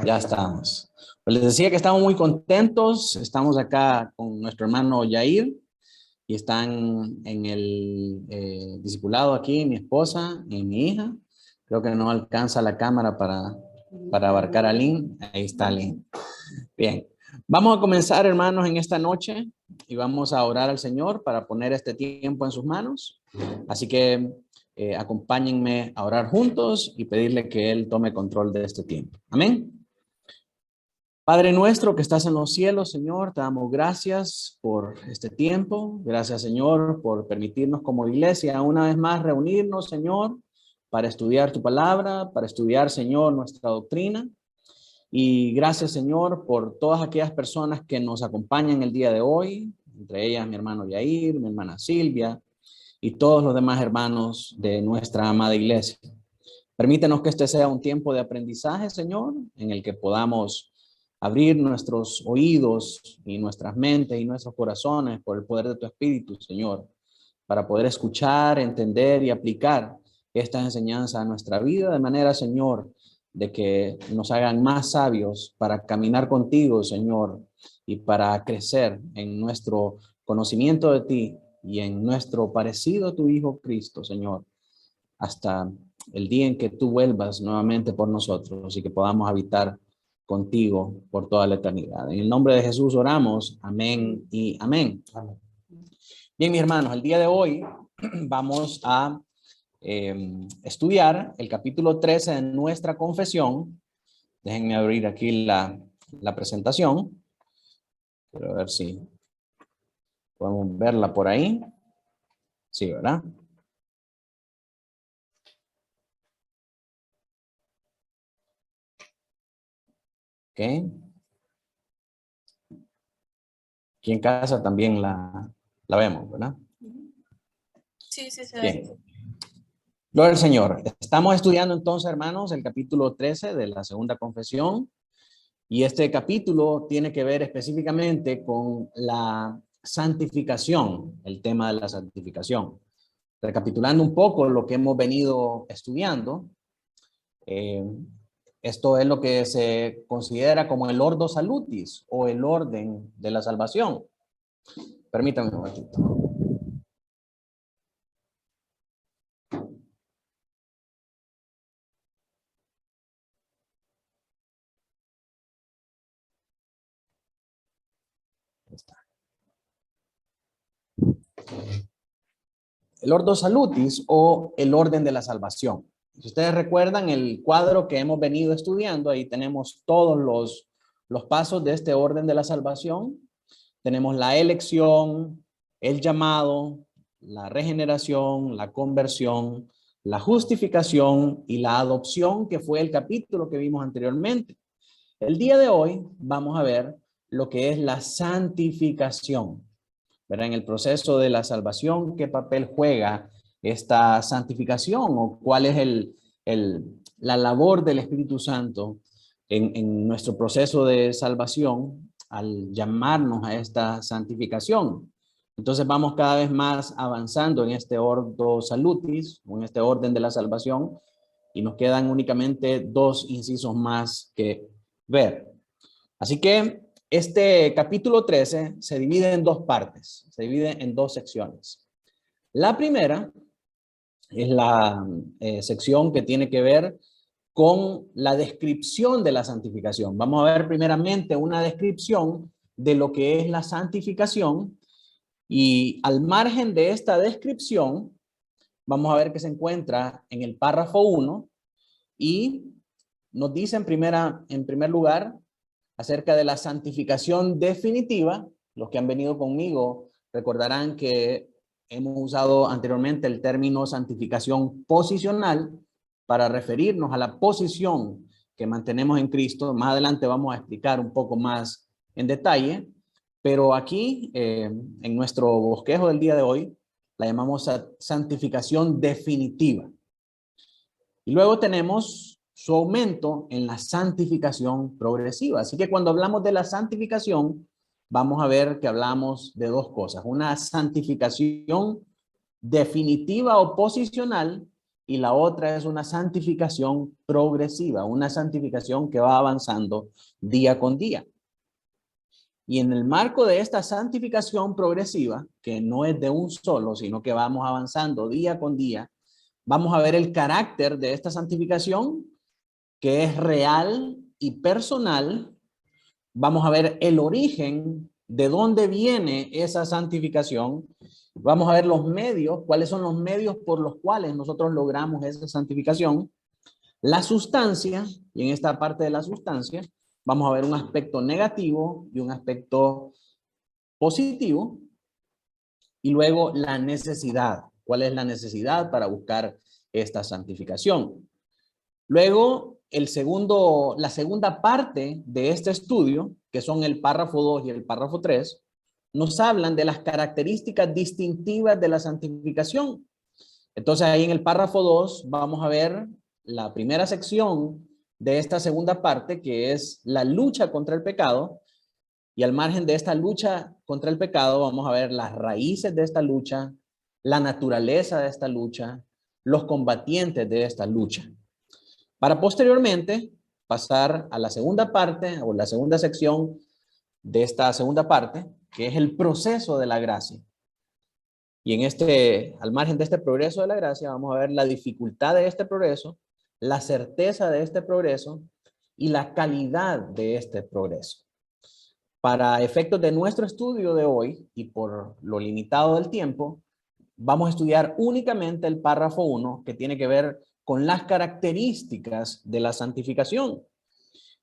Ya estamos. Pues les decía que estamos muy contentos. Estamos acá con nuestro hermano Yair y están en el discipulado aquí, mi esposa y mi hija. Creo que no alcanza la cámara para abarcar a Lynn. Ahí está Lynn. Bien. Vamos a comenzar, hermanos, en esta noche y vamos a orar al Señor para poner este tiempo en sus manos. Así que acompáñenme a orar juntos y pedirle que Él tome control de este tiempo. Amén. Padre nuestro que estás en los cielos, Señor, te damos gracias por este tiempo. Gracias, Señor, por permitirnos como iglesia una vez más reunirnos, Señor, para estudiar tu palabra, para estudiar, Señor, nuestra doctrina. Y gracias, Señor, por todas aquellas personas que nos acompañan el día de hoy, entre ellas mi hermano Yair, mi hermana Silvia y todos los demás hermanos de nuestra amada iglesia. Permítenos que este sea un tiempo de aprendizaje, Señor, en el que podamos abrir nuestros oídos y nuestras mentes y nuestros corazones por el poder de tu Espíritu, Señor, para poder escuchar, entender y aplicar esta enseñanza a nuestra vida de manera, Señor, de que nos hagan más sabios para caminar contigo, Señor, y para crecer en nuestro conocimiento de ti y en nuestro parecido a tu Hijo Cristo, Señor, hasta el día en que tú vuelvas nuevamente por nosotros y que podamos habitar contigo por toda la eternidad. En el nombre de Jesús oramos. Amén y amén. Amén. Bien, mis hermanos, el día de hoy vamos a estudiar el capítulo 13 de nuestra confesión. Déjenme abrir aquí la presentación. Quiero ver si podemos verla por ahí. Sí, ¿verdad? Ok. Aquí en casa también la vemos, ¿verdad? Sí, sí, se ve. Bien. Gloria al Señor. Estamos estudiando entonces, hermanos, el capítulo 13 de la segunda confesión. Y este capítulo tiene que ver específicamente con la santificación, el tema de la santificación. Recapitulando un poco lo que hemos venido estudiando, esto es lo que se considera como el ordo salutis o el orden de la salvación. Permítanme un momentito. Ahí está. El ordo salutis o el orden de la salvación. Si ustedes recuerdan el cuadro que hemos venido estudiando, ahí tenemos todos los pasos de este orden de la salvación. Tenemos la elección, el llamado, la regeneración, la conversión, la justificación y la adopción, que fue el capítulo que vimos anteriormente. El día de hoy vamos a ver lo que es la santificación. ¿Verdad? En el proceso de la salvación, ¿qué papel juega esta santificación o cuál es la labor del Espíritu Santo en nuestro proceso de salvación al llamarnos a esta santificación? Entonces vamos cada vez más avanzando en este ordo salutis, o en este orden de la salvación, y nos quedan únicamente dos incisos más que ver. Así que este capítulo 13 se divide en dos partes, se divide en dos secciones. La primera es la sección que tiene que ver con la descripción de la santificación. Vamos a ver primeramente una descripción de lo que es la santificación y al margen de esta descripción vamos a ver que se encuentra en el párrafo 1 y nos dice en primer lugar acerca de la santificación definitiva. Los que han venido conmigo recordarán que hemos usado anteriormente el término santificación posicional para referirnos a la posición que mantenemos en Cristo. Más adelante vamos a explicar un poco más en detalle, pero aquí en nuestro bosquejo del día de hoy la llamamos santificación definitiva. Y luego tenemos su aumento en la santificación progresiva. Así que cuando hablamos de la santificación, vamos a ver que hablamos de dos cosas. Una santificación definitiva o posicional y la otra es una santificación progresiva, una santificación que va avanzando día con día. Y en el marco de esta santificación progresiva, que no es de un solo, sino que vamos avanzando día con día, vamos a ver el carácter de esta santificación, que es real y personal. Vamos a ver el origen, de dónde viene esa santificación. Vamos a ver los medios, cuáles son los medios por los cuales nosotros logramos esa santificación. La sustancia, y en esta parte de la sustancia, vamos a ver un aspecto negativo y un aspecto positivo. Y luego la necesidad. ¿Cuál es la necesidad para buscar esta santificación? Luego, la segunda parte de este estudio, que son el párrafo 2 y el párrafo 3, nos hablan de las características distintivas de la santificación. Entonces, ahí en el párrafo 2 vamos a ver la primera sección de esta segunda parte, que es la lucha contra el pecado. Y al margen de esta lucha contra el pecado, vamos a ver las raíces de esta lucha, la naturaleza de esta lucha, los combatientes de esta lucha. Para posteriormente pasar a la segunda parte o la segunda sección de esta segunda parte, que es el proceso de la gracia. Y al margen de este progreso de la gracia, vamos a ver la dificultad de este progreso, la certeza de este progreso y la calidad de este progreso. Para efectos de nuestro estudio de hoy y por lo limitado del tiempo, vamos a estudiar únicamente el párrafo 1, que tiene que ver con las características de la santificación.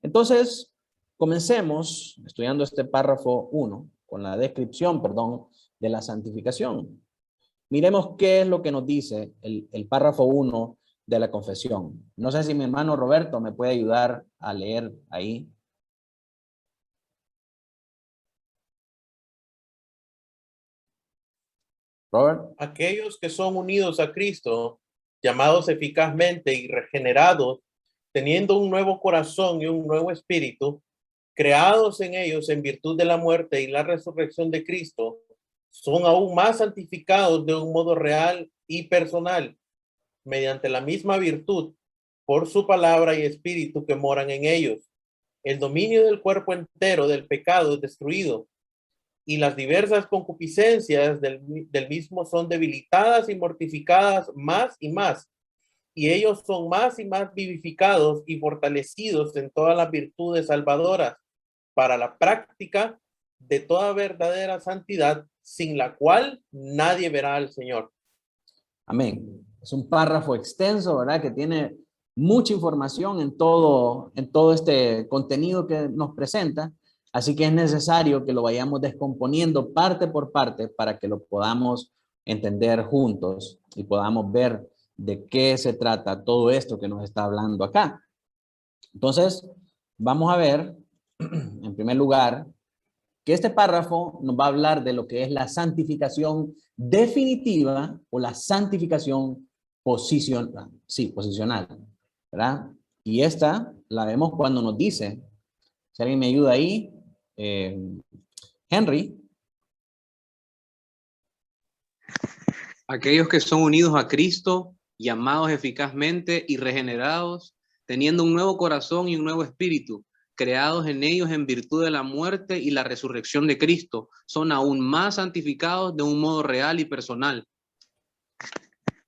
Entonces, comencemos estudiando este párrafo 1, con la descripción, de la santificación. Miremos qué es lo que nos dice el párrafo 1 de la confesión. No sé si mi hermano Roberto me puede ayudar a leer ahí. Robert. Aquellos que son unidos a Cristo, llamados eficazmente y regenerados, teniendo un nuevo corazón y un nuevo espíritu, creados en ellos en virtud de la muerte y la resurrección de Cristo, son aún más santificados de un modo real y personal, mediante la misma virtud, por su palabra y espíritu que moran en ellos. El dominio del cuerpo entero del pecado es destruido, y las diversas concupiscencias del mismo son debilitadas y mortificadas más y más, y ellos son más y más vivificados y fortalecidos en todas las virtudes salvadoras para la práctica de toda verdadera santidad, sin la cual nadie verá al Señor. Amén. Es un párrafo extenso, ¿verdad? Que tiene mucha información en todo este contenido que nos presenta. Así que es necesario que lo vayamos descomponiendo parte por parte para que lo podamos entender juntos y podamos ver de qué se trata todo esto que nos está hablando acá. Entonces, vamos a ver, en primer lugar, que este párrafo nos va a hablar de lo que es la santificación definitiva o la santificación posicional, ¿verdad? Y esta la vemos cuando nos dice, si alguien me ayuda ahí, Henry. Aquellos que son unidos a Cristo, llamados eficazmente y regenerados, teniendo un nuevo corazón y un nuevo espíritu, creados en ellos en virtud de la muerte y la resurrección de Cristo, son aún más santificados de un modo real y personal.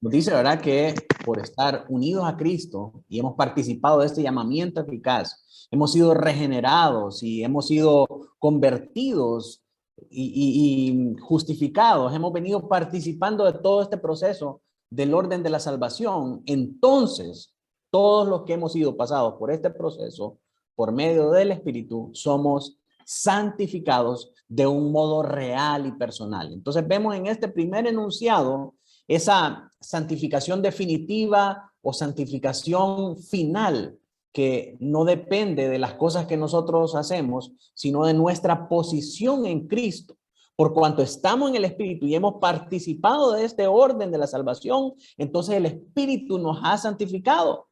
Nos dice, ¿verdad?, que por estar unidos a Cristo y hemos participado de este llamamiento eficaz, hemos sido regenerados y hemos sido convertidos y justificados, hemos venido participando de todo este proceso del orden de la salvación. Entonces, todos los que hemos sido pasados por este proceso, por medio del Espíritu, somos santificados de un modo real y personal. Entonces vemos en este primer enunciado esa santificación definitiva o santificación final, que no depende de las cosas que nosotros hacemos, sino de nuestra posición en Cristo. Por cuanto estamos en el Espíritu y hemos participado de este orden de la salvación, entonces el Espíritu nos ha santificado.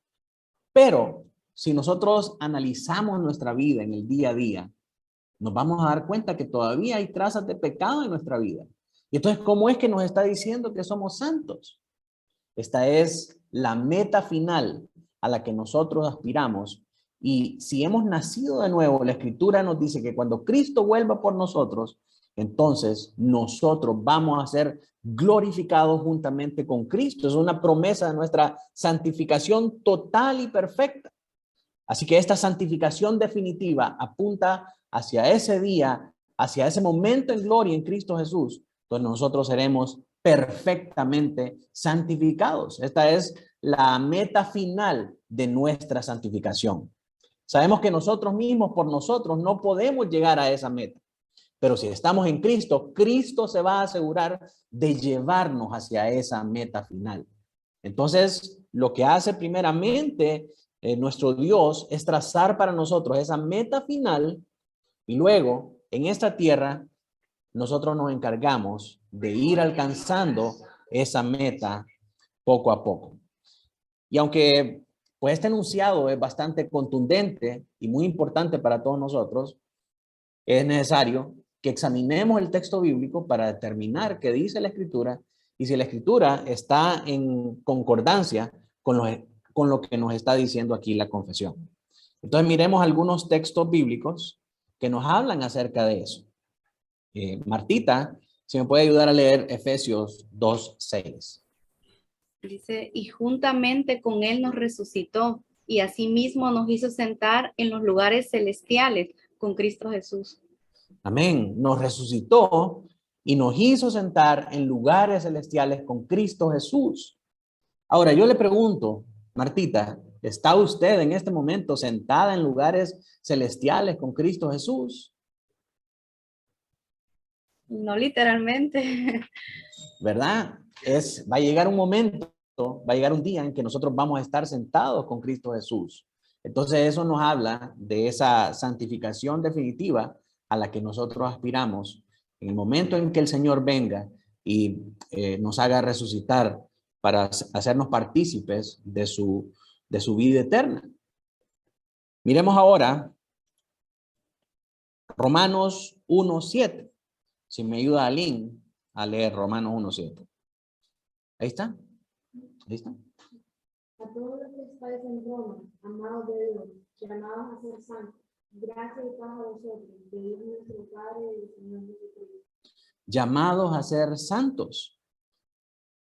Pero si nosotros analizamos nuestra vida en el día a día, nos vamos a dar cuenta que todavía hay trazas de pecado en nuestra vida. Y entonces, ¿cómo es que nos está diciendo que somos santos? Esta es la meta final a la que nosotros aspiramos. Y si hemos nacido de nuevo, la Escritura nos dice que cuando Cristo vuelva por nosotros, entonces nosotros vamos a ser glorificados juntamente con Cristo. Es una promesa de nuestra santificación total y perfecta. Así que esta santificación definitiva apunta hacia ese día, hacia ese momento en gloria en Cristo Jesús, donde nosotros seremos perfectamente santificados. Esta es la meta final de nuestra santificación. Sabemos que nosotros mismos, por nosotros, no podemos llegar a esa meta. Pero si estamos en Cristo, Cristo se va a asegurar de llevarnos hacia esa meta final. Entonces, lo que hace primeramente nuestro Dios es trazar para nosotros esa meta final y luego en esta tierra nosotros nos encargamos de ir alcanzando esa meta poco a poco. Y aunque pues este enunciado es bastante contundente y muy importante para todos nosotros, es necesario que examinemos el texto bíblico para determinar qué dice la Escritura y si la Escritura está en concordancia con lo que nos está diciendo aquí la confesión. Entonces miremos algunos textos bíblicos que nos hablan acerca de eso. Martita, si me puede ayudar a leer Efesios 2:6. Dice, y juntamente con él nos resucitó y asimismo nos hizo sentar en los lugares celestiales con Cristo Jesús. Amén. Nos resucitó y nos hizo sentar en lugares celestiales con Cristo Jesús. Ahora, yo le pregunto, Martita, ¿está usted en este momento sentada en lugares celestiales con Cristo Jesús? No literalmente. ¿Verdad? Va a llegar un momento, va a llegar un día en que nosotros vamos a estar sentados con Cristo Jesús. Entonces eso nos habla de esa santificación definitiva a la que nosotros aspiramos en el momento en que el Señor venga y nos haga resucitar para hacernos partícipes de su vida eterna. Miremos ahora Romanos 1:7. Si me ayuda Aline a leer Romanos 1:7. Ahí está. Ahí está. A todos los que estáis en Roma, amados de Dios, llamados a ser santos, gracias y paz a vosotros, de Dios nuestro Padre y del Señor Jesucristo. Llamados a ser santos.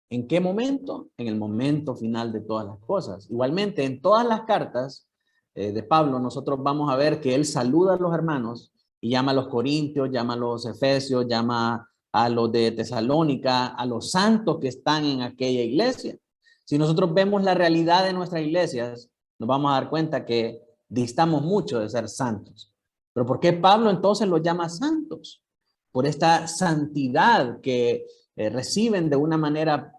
¿En qué momento? En el momento final de todas las cosas. Igualmente, en todas las cartas de Pablo, nosotros vamos a ver que él saluda a los hermanos y llama a los corintios, llama a los efesios, llama a los de Tesalónica, a los santos que están en aquella iglesia. Si nosotros vemos la realidad de nuestras iglesias, nos vamos a dar cuenta que distamos mucho de ser santos. ¿Pero por qué Pablo entonces los llama santos? Por esta santidad que reciben de una manera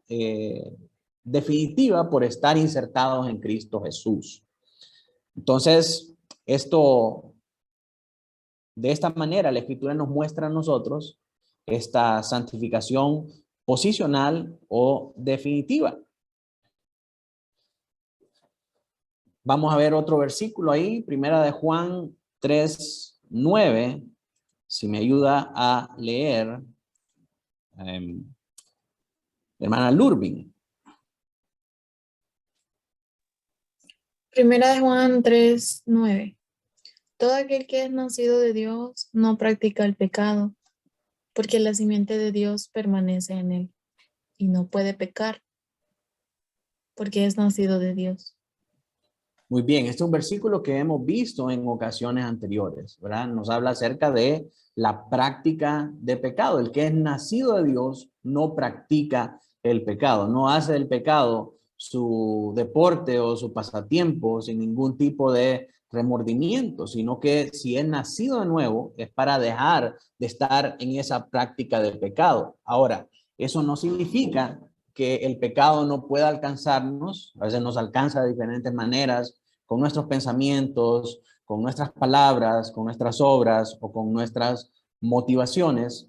definitiva por estar insertados en Cristo Jesús. Entonces, de esta manera, la Escritura nos muestra a nosotros esta santificación posicional o definitiva. Vamos a ver otro versículo ahí, primera de Juan 3:9. Si me ayuda a leer, hermana Lurbin. Primera de Juan 3:9. Todo aquel que es nacido de Dios no practica el pecado, porque la simiente de Dios permanece en él y no puede pecar, porque es nacido de Dios. Muy bien, este es un versículo que hemos visto en ocasiones anteriores, ¿verdad? Nos habla acerca de la práctica de pecado. El que es nacido de Dios no practica el pecado, no hace del pecado su deporte o su pasatiempo sin ningún tipo de remordimiento, sino que si es nacido de nuevo es para dejar de estar en esa práctica del pecado. Ahora, eso no significa que el pecado no pueda alcanzarnos. A veces nos alcanza de diferentes maneras, con nuestros pensamientos, con nuestras palabras, con nuestras obras o con nuestras motivaciones.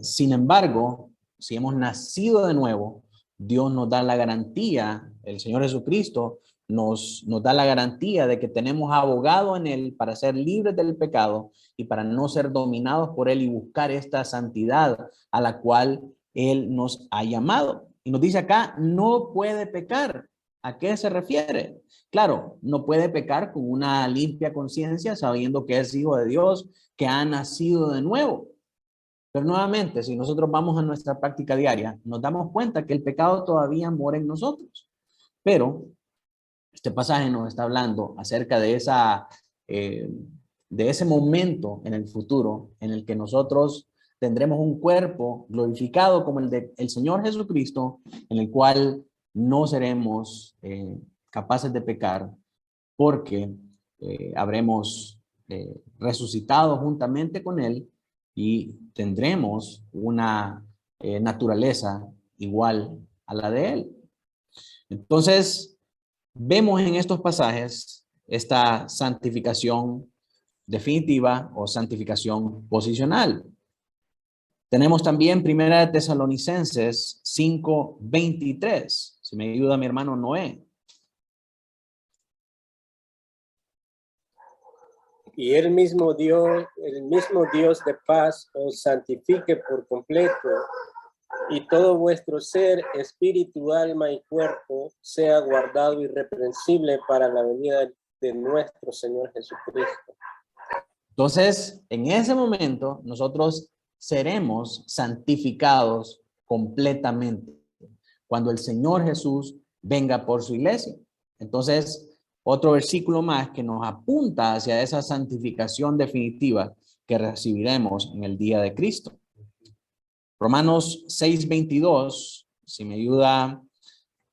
Sin embargo, si hemos nacido de nuevo, Dios nos da la garantía, el Señor Jesucristo nos da la garantía de que tenemos abogado en Él para ser libres del pecado y para no ser dominados por Él y buscar esta santidad a la cual Él nos ha llamado. Y nos dice acá, no puede pecar. ¿A qué se refiere? Claro, no puede pecar con una limpia conciencia, sabiendo que es hijo de Dios, que ha nacido de nuevo. Pero nuevamente, si nosotros vamos a nuestra práctica diaria, nos damos cuenta que el pecado todavía mora en nosotros. Pero este pasaje nos está hablando acerca de de ese momento en el futuro en el que nosotros tendremos un cuerpo glorificado como el del Señor Jesucristo, en el cual no seremos capaces de pecar porque habremos resucitado juntamente con Él y tendremos una naturaleza igual a la de Él. Entonces, vemos en estos pasajes esta santificación definitiva o santificación posicional. Tenemos también Primera de Tesalonicenses 5:23. Si me ayuda mi hermano Noé. Y el mismo Dios de paz os santifique por completo, y todo vuestro ser, espíritu, alma y cuerpo sea guardado irreprensible para la venida de nuestro Señor Jesucristo. Entonces, en ese momento, nosotros seremos santificados completamente cuando el Señor Jesús venga por su iglesia. Entonces, otro versículo más que nos apunta hacia esa santificación definitiva que recibiremos en el día de Cristo. Romanos 6:22, si me ayuda,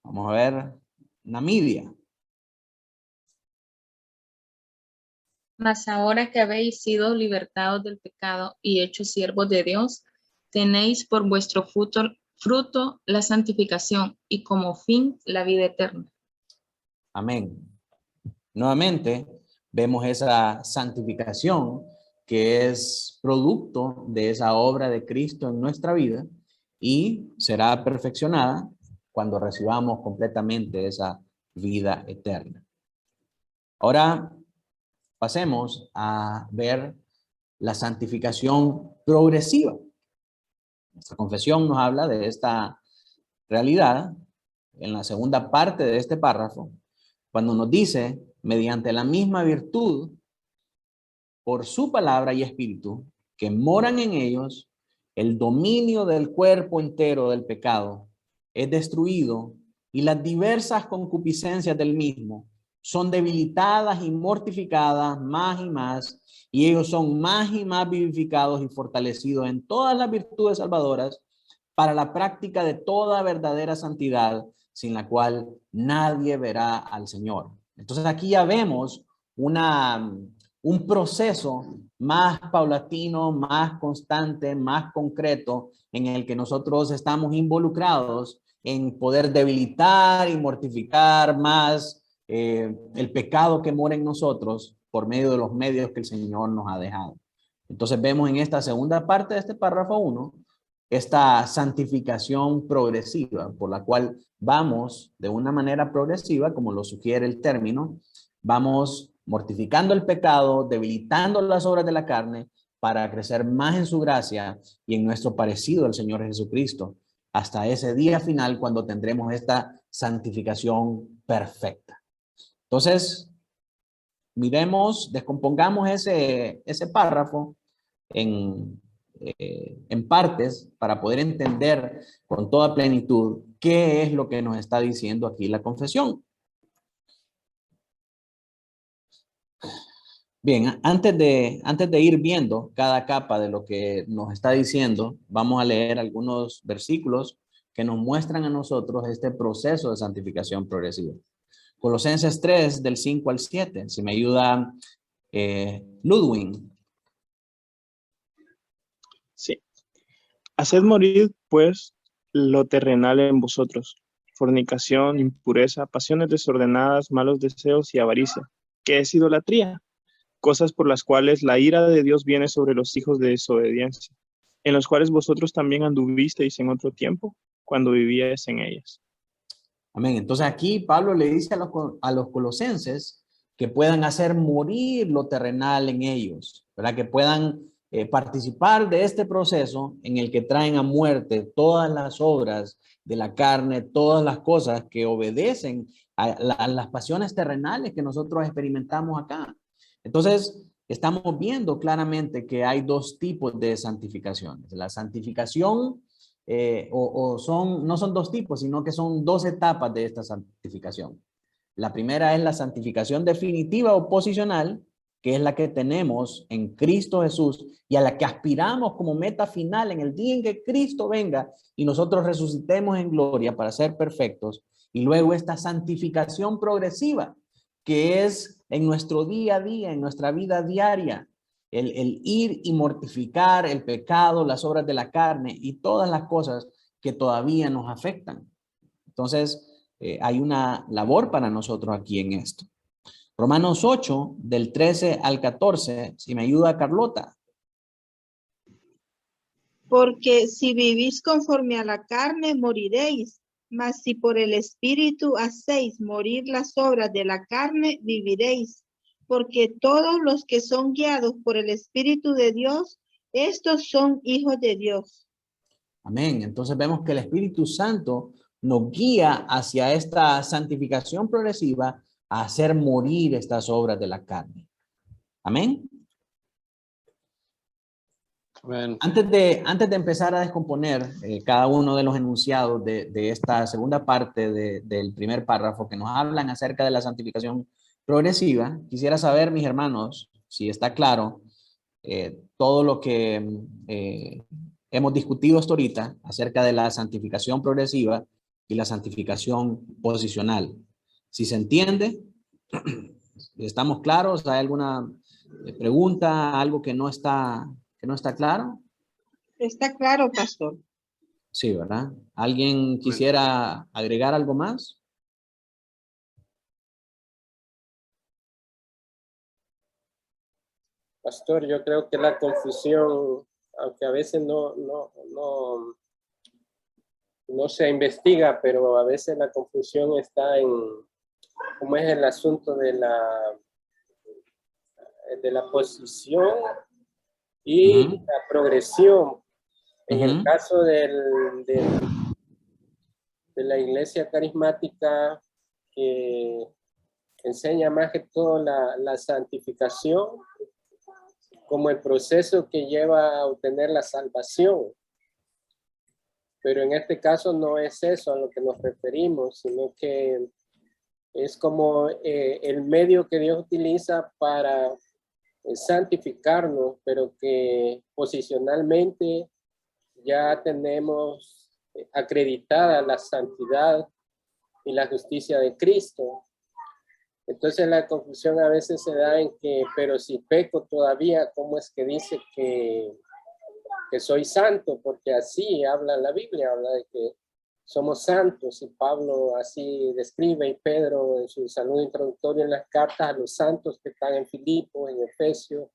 vamos a ver, Namibia. Mas ahora que habéis sido libertados del pecado y hechos siervos de Dios, tenéis por vuestro fruto la santificación y como fin la vida eterna. Amén. Nuevamente, vemos esa santificación que es producto de esa obra de Cristo en nuestra vida y será perfeccionada cuando recibamos completamente esa vida eterna. Ahora pasemos a ver la santificación progresiva. Nuestra confesión nos habla de esta realidad en la segunda parte de este párrafo, cuando nos dice, mediante la misma virtud, por su palabra y espíritu, que moran en ellos, el dominio del cuerpo entero del pecado es destruido y las diversas concupiscencias del mismo son debilitadas y mortificadas más y más, y ellos son más y más vivificados y fortalecidos en todas las virtudes salvadoras para la práctica de toda verdadera santidad, sin la cual nadie verá al Señor. Entonces aquí ya vemos un proceso más paulatino, más constante, más concreto, en el que nosotros estamos involucrados en poder debilitar y mortificar más el pecado que mora en nosotros por medio de los medios que el Señor nos ha dejado. Entonces vemos en esta segunda parte de este párrafo 1, esta santificación progresiva, por la cual vamos de una manera progresiva, como lo sugiere el término, vamos mortificando el pecado, debilitando las obras de la carne, para crecer más en su gracia y en nuestro parecido al Señor Jesucristo, hasta ese día final cuando tendremos esta santificación perfecta. Entonces, miremos, descompongamos ese párrafo en partes para poder entender con toda plenitud qué es lo que nos está diciendo aquí la confesión. Bien, antes de ir viendo cada capa de lo que nos está diciendo, vamos a leer algunos versículos que nos muestran a nosotros este proceso de santificación progresiva. Colosenses 3, del 5 al 7. Si me ayuda Ludwig. Sí. Haced morir, pues, lo terrenal en vosotros: fornicación, impureza, pasiones desordenadas, malos deseos y avaricia, que es idolatría, cosas por las cuales la ira de Dios viene sobre los hijos de desobediencia, en los cuales vosotros también anduvisteis en otro tiempo, cuando vivíais en ellas. Amén. Entonces aquí Pablo le dice a los colosenses que puedan hacer morir lo terrenal en ellos, ¿verdad? Que puedan participar de este proceso en el que traen a muerte todas las obras de la carne, todas las cosas que obedecen a las pasiones terrenales que nosotros experimentamos acá. Entonces, estamos viendo claramente que hay dos tipos de santificaciones. La santificación, no son dos tipos, sino que son dos etapas de esta santificación. La primera es la santificación definitiva o posicional, que es la que tenemos en Cristo Jesús y a la que aspiramos como meta final en el día en que Cristo venga y nosotros resucitemos en gloria para ser perfectos. Y luego esta santificación progresiva, que es en nuestro día a día, en nuestra vida diaria, el ir y mortificar el pecado, las obras de la carne y todas las cosas que todavía nos afectan. Entonces, hay una labor para nosotros aquí en esto. Romanos 8, del 13 al 14, si me ayuda Carlota. Porque si vivís conforme a la carne, moriréis, mas si por el Espíritu hacéis morir las obras de la carne, viviréis. Porque todos los que son guiados por el Espíritu de Dios, estos son hijos de Dios. Amén. Entonces vemos que el Espíritu Santo nos guía hacia esta santificación progresiva, a hacer morir estas obras de la carne. Amén. Bueno, Antes de empezar a descomponer cada uno de los enunciados de esta segunda parte del primer párrafo que nos hablan acerca de la santificación progresiva, quisiera saber, mis hermanos, si está claro todo lo que hemos discutido hasta ahorita acerca de la santificación progresiva y la santificación posicional. Si se entiende, ¿estamos claros? ¿Hay alguna pregunta, algo que no está claro? Está claro, pastor. Sí, ¿verdad? ¿Alguien quisiera agregar algo más? Pastor, yo creo que la confusión, aunque a veces no se investiga, pero a veces la confusión está en cómo es el asunto de la posición y la progresión. En el caso de la iglesia carismática, que enseña más que todo la santificación como el proceso que lleva a obtener la salvación. Pero en este caso no es eso a lo que nos referimos, sino que es como el medio que Dios utiliza para santificarnos, pero que posicionalmente ya tenemos acreditada la santidad y la justicia de Cristo. Entonces la confusión a veces se da en que, pero si peco todavía, ¿cómo es que dice que soy santo? Porque así habla la Biblia, habla de que somos santos, y Pablo así describe, y Pedro en su saludo introductorio en las cartas a los santos que están en Filipos, en Efesios.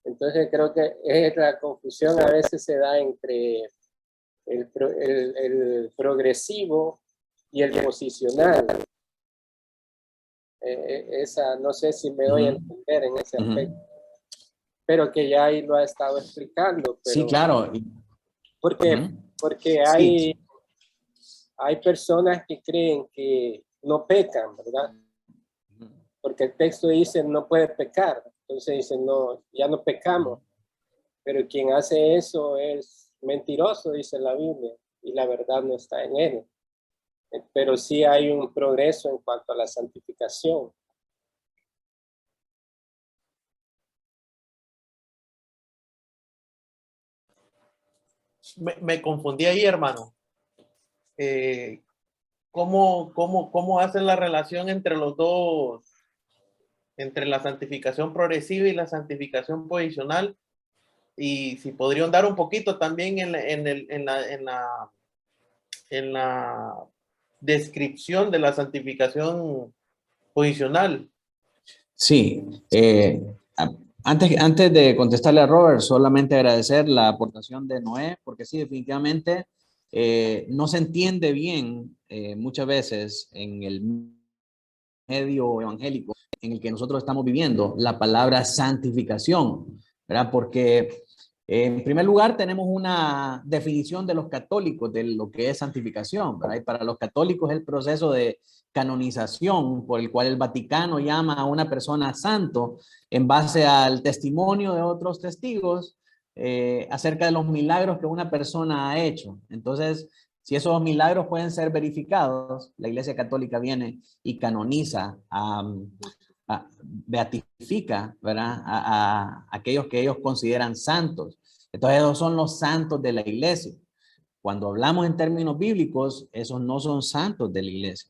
Entonces creo que la confusión a veces se da entre el progresivo y el posicional. No sé si me doy a entender en ese aspecto, pero que ya ahí lo ha estado explicando. Pero, sí, claro. Porque hay personas que creen que no pecan, ¿verdad? Porque el texto dice no puede pecar, entonces dicen no, ya no pecamos, pero quien hace eso es mentiroso, dice la Biblia, y la verdad no está en él. Pero sí hay un progreso en cuanto a la santificación. Me confundí ahí, hermano. ¿Cómo hacen la relación entre los dos, entre la santificación progresiva y la santificación posicional? Y si podrían dar un poquito también en la descripción de la santificación posicional. Sí, antes de contestarle a Robert, solamente agradecer la aportación de Noé, porque sí, definitivamente no se entiende bien muchas veces en el medio evangélico en el que nosotros estamos viviendo la palabra santificación. ¿verdad? Porque en primer lugar tenemos una definición de los católicos de lo que es santificación, ¿verdad? Y para los católicos el proceso de canonización por el cual el Vaticano llama a una persona santo en base al testimonio de otros testigos acerca de los milagros que una persona ha hecho. Entonces, si esos milagros pueden ser verificados, la Iglesia Católica viene y canoniza, beatifica, ¿verdad? A aquellos que ellos consideran santos. Entonces, esos son los santos de la Iglesia. Cuando hablamos en términos bíblicos, esos no son santos de la Iglesia.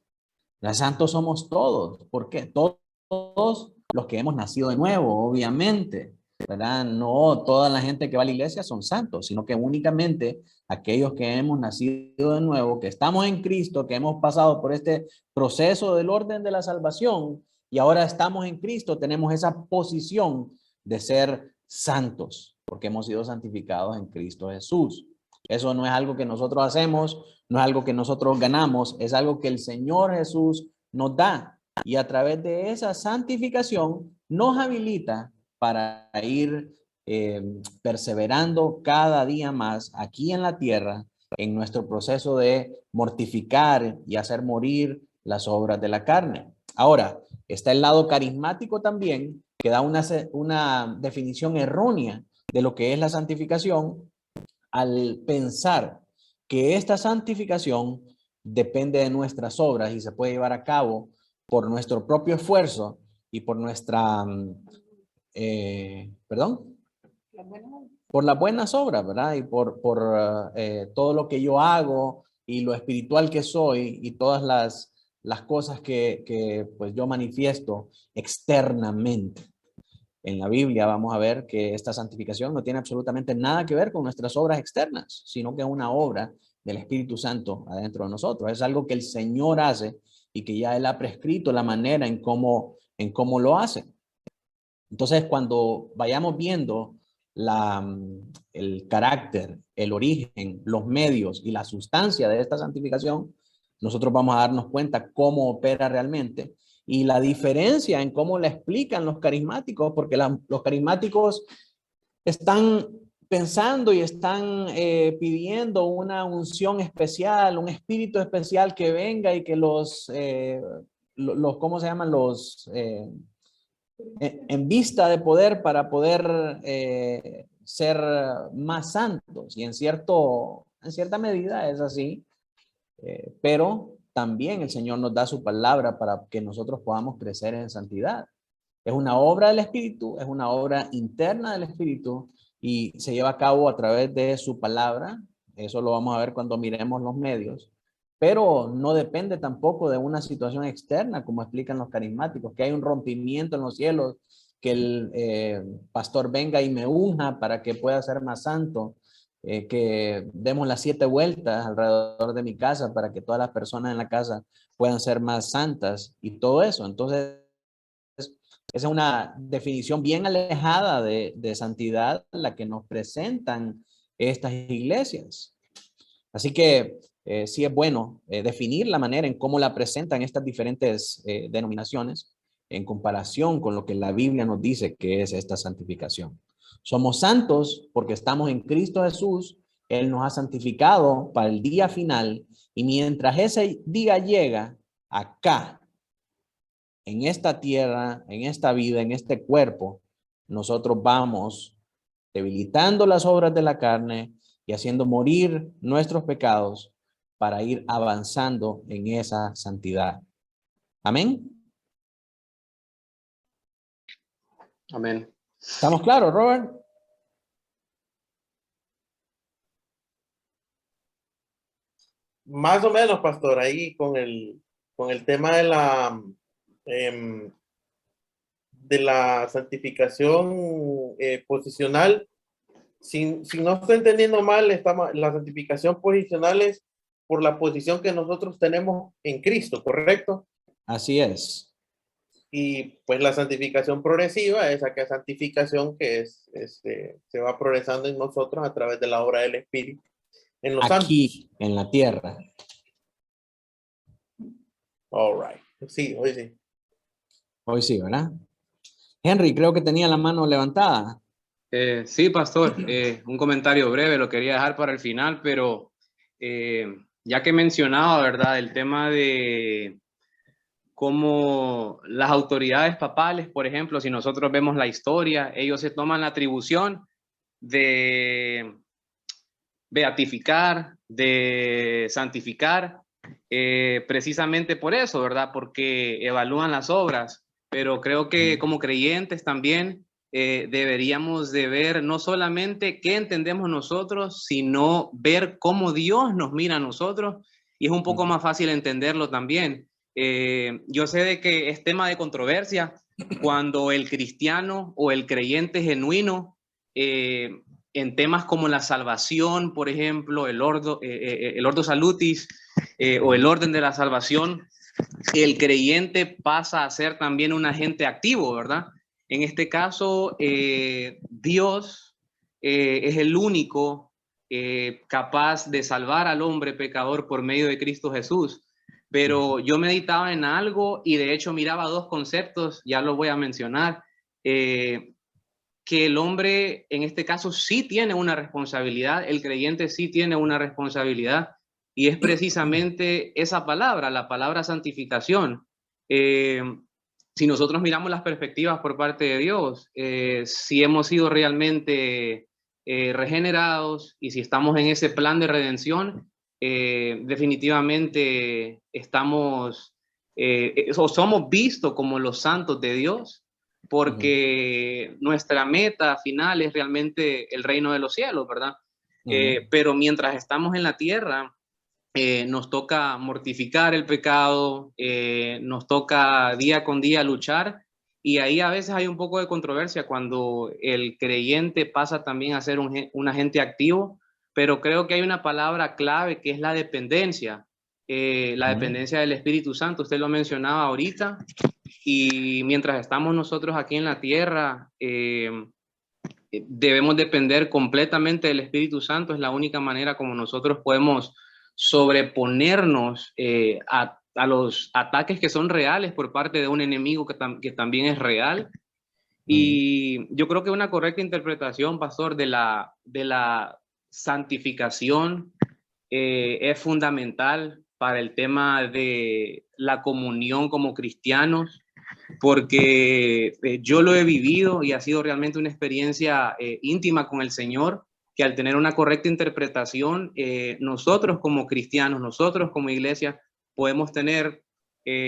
Los santos somos todos. ¿Por qué? Todos los que hemos nacido de nuevo, obviamente, ¿verdad? No toda la gente que va a la iglesia son santos, sino que únicamente aquellos que hemos nacido de nuevo, que estamos en Cristo, que hemos pasado por este proceso del orden de la salvación y ahora estamos en Cristo, tenemos esa posición de ser santos, porque hemos sido santificados en Cristo Jesús. Eso no es algo que nosotros hacemos, no es algo que nosotros ganamos, es algo que el Señor Jesús nos da. Y a través de esa santificación nos habilita para ir perseverando cada día más aquí en la tierra en nuestro proceso de mortificar y hacer morir las obras de la carne. Ahora, está el lado carismático también, que da una definición errónea de lo que es la santificación al pensar que esta santificación depende de nuestras obras y se puede llevar a cabo por nuestro propio esfuerzo y por nuestra, por las buenas obras, ¿verdad? Y por todo lo que yo hago y lo espiritual que soy y todas las cosas que pues yo manifiesto externamente. En la Biblia vamos a ver que esta santificación no tiene absolutamente nada que ver con nuestras obras externas, sino que es una obra del Espíritu Santo adentro de nosotros. Es algo que el Señor hace y que ya Él ha prescrito la manera en cómo lo hace. Entonces, cuando vayamos viendo el carácter, el origen, los medios y la sustancia de esta santificación, nosotros vamos a darnos cuenta cómo opera realmente y la diferencia en cómo la explican los carismáticos, porque los carismáticos están pensando y están pidiendo una unción especial, un espíritu especial que venga y que ¿cómo se llaman? En vista de poder para poder ser más santos. Y en cierta medida es así, pero también el Señor nos da su palabra para que nosotros podamos crecer en santidad. Es una obra del Espíritu, es una obra interna del Espíritu y se lleva a cabo a través de su palabra. Eso lo vamos a ver cuando miremos los medios. Pero no depende tampoco de una situación externa, como explican los carismáticos, que hay un rompimiento en los cielos, que el pastor venga y me unja para que pueda ser más santo, que demos las 7 vueltas alrededor de mi casa para que todas las personas en la casa puedan ser más santas y todo eso. Entonces, esa es una definición bien alejada de santidad la que nos presentan estas iglesias. Así que sí es bueno definir la manera en cómo la presentan estas diferentes denominaciones en comparación con lo que la Biblia nos dice que es esta santificación. Somos santos porque estamos en Cristo Jesús. Él nos ha santificado para el día final y mientras ese día llega acá, en esta tierra, en esta vida, en este cuerpo, nosotros vamos debilitando las obras de la carne y haciendo morir nuestros pecados para ir avanzando en esa santidad. Amén. Amén. ¿Estamos claros, Robert? Más o menos, pastor, ahí con el tema de la santificación posicional. Si no estoy entendiendo mal, la santificación posicional es por la posición que nosotros tenemos en Cristo, ¿correcto? Así es. Y pues la santificación progresiva es aquella santificación que se va progresando en nosotros a través de la obra del Espíritu en los aquí, santos. en la tierra. All right. Sí, hoy sí. Hoy sí, ¿verdad? Henry, creo que tenía la mano levantada. Sí, pastor, un comentario breve, lo quería dejar para el final, pero ya que mencionaba, ¿verdad?, el tema de cómo las autoridades papales, por ejemplo, si nosotros vemos la historia, ellos se toman la atribución de beatificar, de santificar, precisamente por eso, ¿verdad?, porque evalúan las obras, pero creo que como creyentes también deberíamos de ver no solamente qué entendemos nosotros, sino ver cómo Dios nos mira a nosotros, y es un poco más fácil entenderlo también. Yo sé de que es tema de controversia cuando el cristiano o el creyente genuino en temas como la salvación, por ejemplo, el ordo salutis o el orden de la salvación, el creyente pasa a ser también un agente activo, ¿verdad? En este caso, Dios es el único capaz de salvar al hombre pecador por medio de Cristo Jesús. Pero yo meditaba en algo y de hecho miraba dos conceptos, ya los voy a mencionar, que el hombre en este caso sí tiene una responsabilidad, el creyente sí tiene una responsabilidad, y es precisamente esa palabra, la palabra santificación. Si nosotros miramos las perspectivas por parte de Dios, si hemos sido realmente regenerados y si estamos en ese plan de redención, definitivamente estamos o somos vistos como los santos de Dios, porque nuestra meta final es realmente el reino de los cielos, ¿verdad? Pero mientras estamos en la tierra, nos toca mortificar el pecado, nos toca día con día luchar, y ahí a veces hay un poco de controversia cuando el creyente pasa también a ser un agente activo, pero creo que hay una palabra clave que es la dependencia, la dependencia del Espíritu Santo. Usted lo mencionaba ahorita, y mientras estamos nosotros aquí en la tierra, debemos depender completamente del Espíritu Santo. Es la única manera como nosotros podemos sobreponernos a los ataques que son reales por parte de un enemigo que también es real. Y yo creo que una correcta interpretación, pastor, de la santificación es fundamental para el tema de la comunión como cristianos, porque yo lo he vivido y ha sido realmente una experiencia íntima con el Señor, que al tener una correcta interpretación, nosotros como cristianos, nosotros como iglesia, podemos tener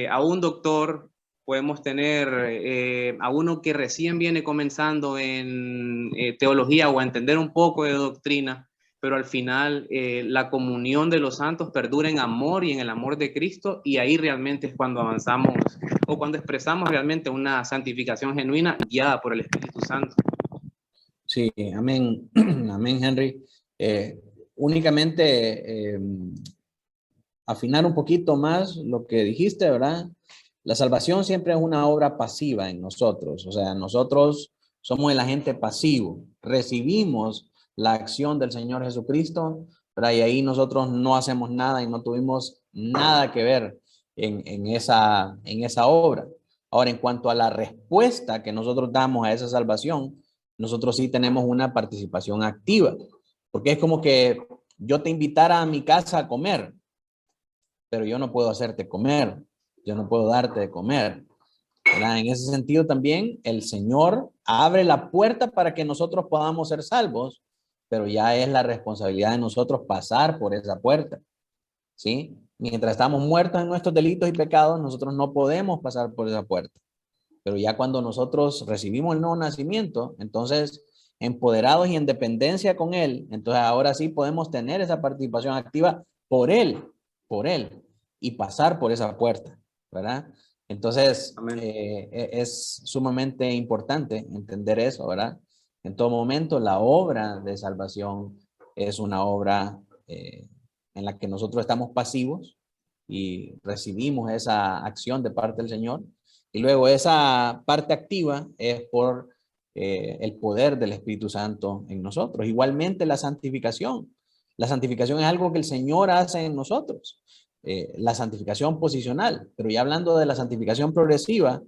a un doctor, podemos tener a uno que recién viene comenzando en teología o a entender un poco de doctrina, pero al final la comunión de los santos perdura en amor y en el amor de Cristo, y ahí realmente es cuando avanzamos o cuando expresamos realmente una santificación genuina guiada por el Espíritu Santo. Sí, amén, amén, Henry. Únicamente afinar un poquito más lo que dijiste, ¿verdad? La salvación siempre es una obra pasiva en nosotros, o sea, nosotros somos el agente pasivo, recibimos la acción del Señor Jesucristo, ¿verdad? Y ahí nosotros no hacemos nada y no tuvimos nada que ver en esa obra. Ahora, en cuanto a la respuesta que nosotros damos a esa salvación, nosotros sí tenemos una participación activa, porque es como que yo te invitara a mi casa a comer, pero yo no puedo hacerte comer, yo no puedo darte de comer, ¿verdad? En ese sentido también el Señor abre la puerta para que nosotros podamos ser salvos, pero ya es la responsabilidad de nosotros pasar por esa puerta, ¿sí? Mientras estamos muertos en nuestros delitos y pecados, nosotros no podemos pasar por esa puerta. Pero ya cuando nosotros recibimos el nuevo nacimiento, entonces empoderados y en dependencia con Él, entonces ahora sí podemos tener esa participación activa por Él, y pasar por esa puerta, ¿verdad? Entonces es sumamente importante entender eso, ¿verdad? En todo momento la obra de salvación es una obra en la que nosotros estamos pasivos y recibimos esa acción de parte del Señor. Y luego esa parte activa es por el poder del Espíritu Santo en nosotros. Igualmente la santificación. La santificación es algo que el Señor hace en nosotros. La santificación posicional. Pero ya hablando de la santificación progresiva,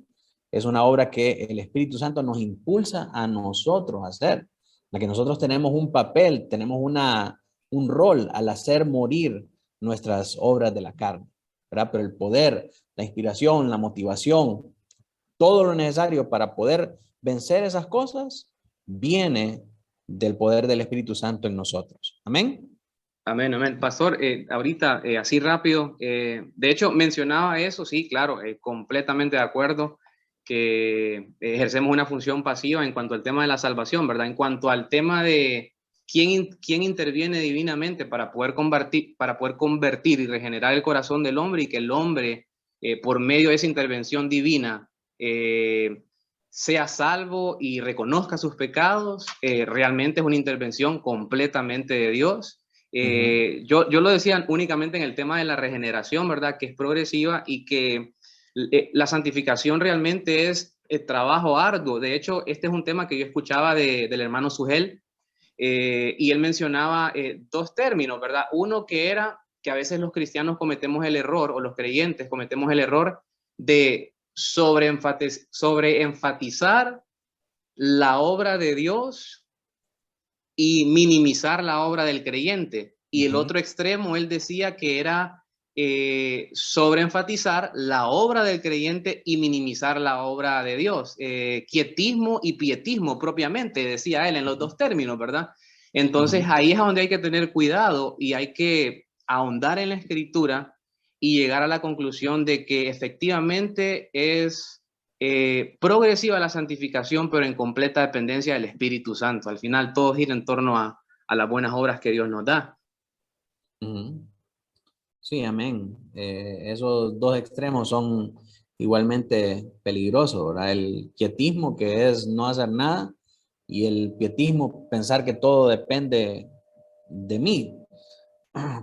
es una obra que el Espíritu Santo nos impulsa a nosotros a hacer. la que nosotros tenemos un papel, tenemos un rol al hacer morir nuestras obras de la carne, ¿verdad? Pero el poder, la inspiración, la motivación, todo lo necesario para poder vencer esas cosas, viene del poder del Espíritu Santo en nosotros. Amén. Amén, amén. Pastor, ahorita, así rápido, de hecho mencionaba eso, sí, claro, completamente de acuerdo, que ejercemos una función pasiva en cuanto al tema de la salvación, ¿verdad? En cuanto al tema de quién interviene divinamente para poder convertir y regenerar el corazón del hombre, y que el hombre, por medio de esa intervención divina, sea salvo y reconozca sus pecados, realmente es una intervención completamente de Dios. Yo lo decía únicamente en el tema de la regeneración, ¿verdad? Que es progresiva y que la santificación realmente es trabajo arduo. De hecho, este es un tema que yo escuchaba del hermano Sugel, y él mencionaba dos términos, ¿verdad? Uno que era que a veces los cristianos cometemos el error, o los creyentes cometemos el error de sobreenfatizar la obra de Dios y minimizar la obra del creyente. Y el otro extremo, él decía que era sobreenfatizar la obra del creyente y minimizar la obra de Dios. Quietismo y pietismo propiamente, decía él en los dos términos, ¿verdad? Entonces ahí es donde hay que tener cuidado y hay que ahondar en la escritura y llegar a la conclusión de que efectivamente es progresiva la santificación, pero en completa dependencia del Espíritu Santo. Al final todo gira en torno a las buenas obras que Dios nos da. Sí, amén. Esos dos extremos son igualmente peligrosos, ¿verdad? El quietismo, que es no hacer nada, y el pietismo, pensar que todo depende de mí,